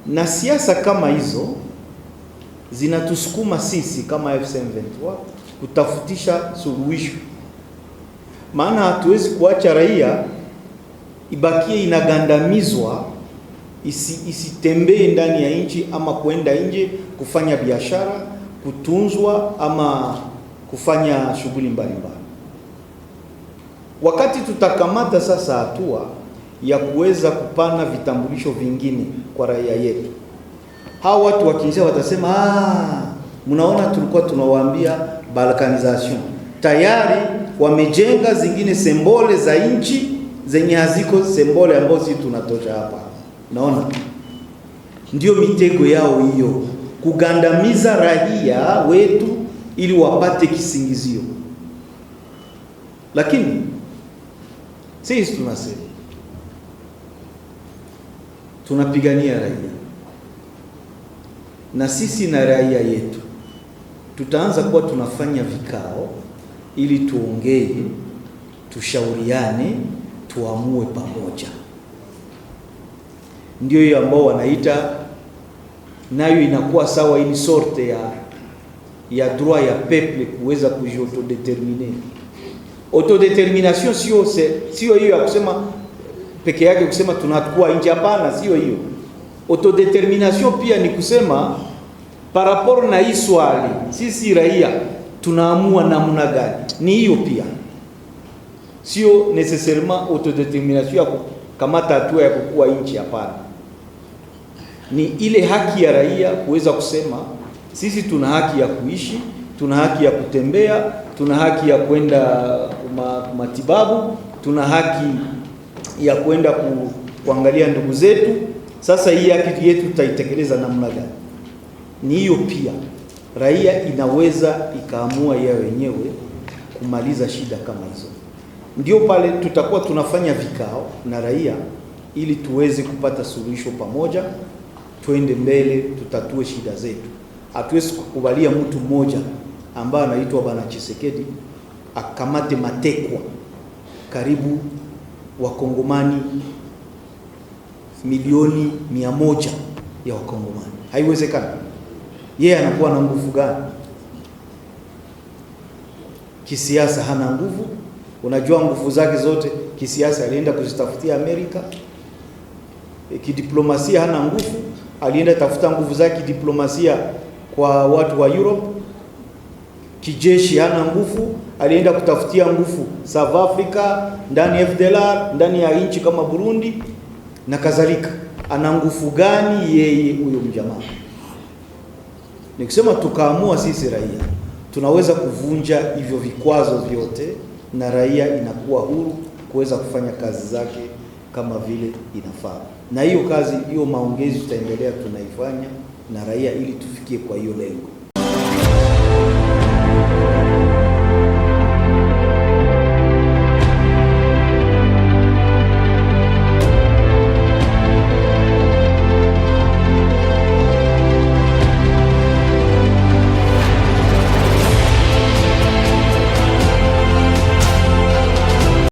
Na siasa kama hizo zinatusukuma sisi kama FC23 kutafutisha suluhisho, maana hatuwezi kuacha raia ibakie inagandamizwa, isitembee ndani ya nchi ama kwenda nje kufanya biashara, kutunzwa ama kufanya shughuli mbalimbali. Wakati tutakamata sasa hatua ya kuweza kupana vitambulisho vingine kwa raia yetu, hao watu wa Kinshasa watasema mnaona tulikuwa tunawaambia balkanization. Tayari wamejenga zingine sembole za nchi zenye haziko sembole ambazo sisi tunatosha hapa. Naona ndio mitego yao hiyo, kugandamiza raia wetu ili wapate kisingizio. Lakini sisi tunasema tunapigania raia, na sisi na raia yetu tutaanza kuwa tunafanya vikao ili tuongee, tushauriane, tuamue pamoja. Ndio hiyo ambao wanaita nayo inakuwa sawa, ili sorte ya droit ya peuple kuweza kujiotodeterminer. Autodetermination sio hiyo ya kusema peke yake, kusema tunakuwa nje. Hapana, sio hiyo. Autodetermination pia ni kusema par rapport na hii swali sisi raia tunaamua namna gani. Ni hiyo pia, sio necessairement autodetermination ya kukamata hatua ya kukua nchi. Hapana, ni ile haki ya raia kuweza kusema sisi tuna haki ya kuishi, tuna haki ya kutembea, tuna haki ya kwenda matibabu, tuna haki ya kwenda kuangalia ndugu zetu. Sasa hii haki yetu tutaitekeleza namna gani? Ni hiyo pia, raia inaweza ikaamua yeye wenyewe kumaliza shida kama hizo. Ndio pale tutakuwa tunafanya vikao na raia ili tuweze kupata suluhisho pamoja, tuende mbele, tutatue shida zetu. hatuwezi kukubalia mtu mmoja ambaye anaitwa Bwana Tshisekedi akamate matekwa karibu wakongomani milioni 100 ya wakongomani. Haiwezekani. Yeye anakuwa na nguvu gani? Kisiasa hana nguvu. Unajua nguvu zake zote kisiasa alienda kuzitafutia Amerika. Kidiplomasia hana nguvu, alienda tafuta nguvu zake kidiplomasia kwa watu wa Europe. Kijeshi hana nguvu, alienda kutafutia nguvu South Africa, ndani ya FDLR, ndani ya nchi kama Burundi na kadhalika. Ana nguvu gani yeye huyo mjamaa? Nikisema tukaamua sisi raia tunaweza kuvunja hivyo vikwazo vyote na raia inakuwa huru kuweza kufanya kazi zake kama vile inafaa. Na hiyo kazi, hiyo maongezi tutaendelea tunaifanya na raia ili tufikie kwa hiyo lengo.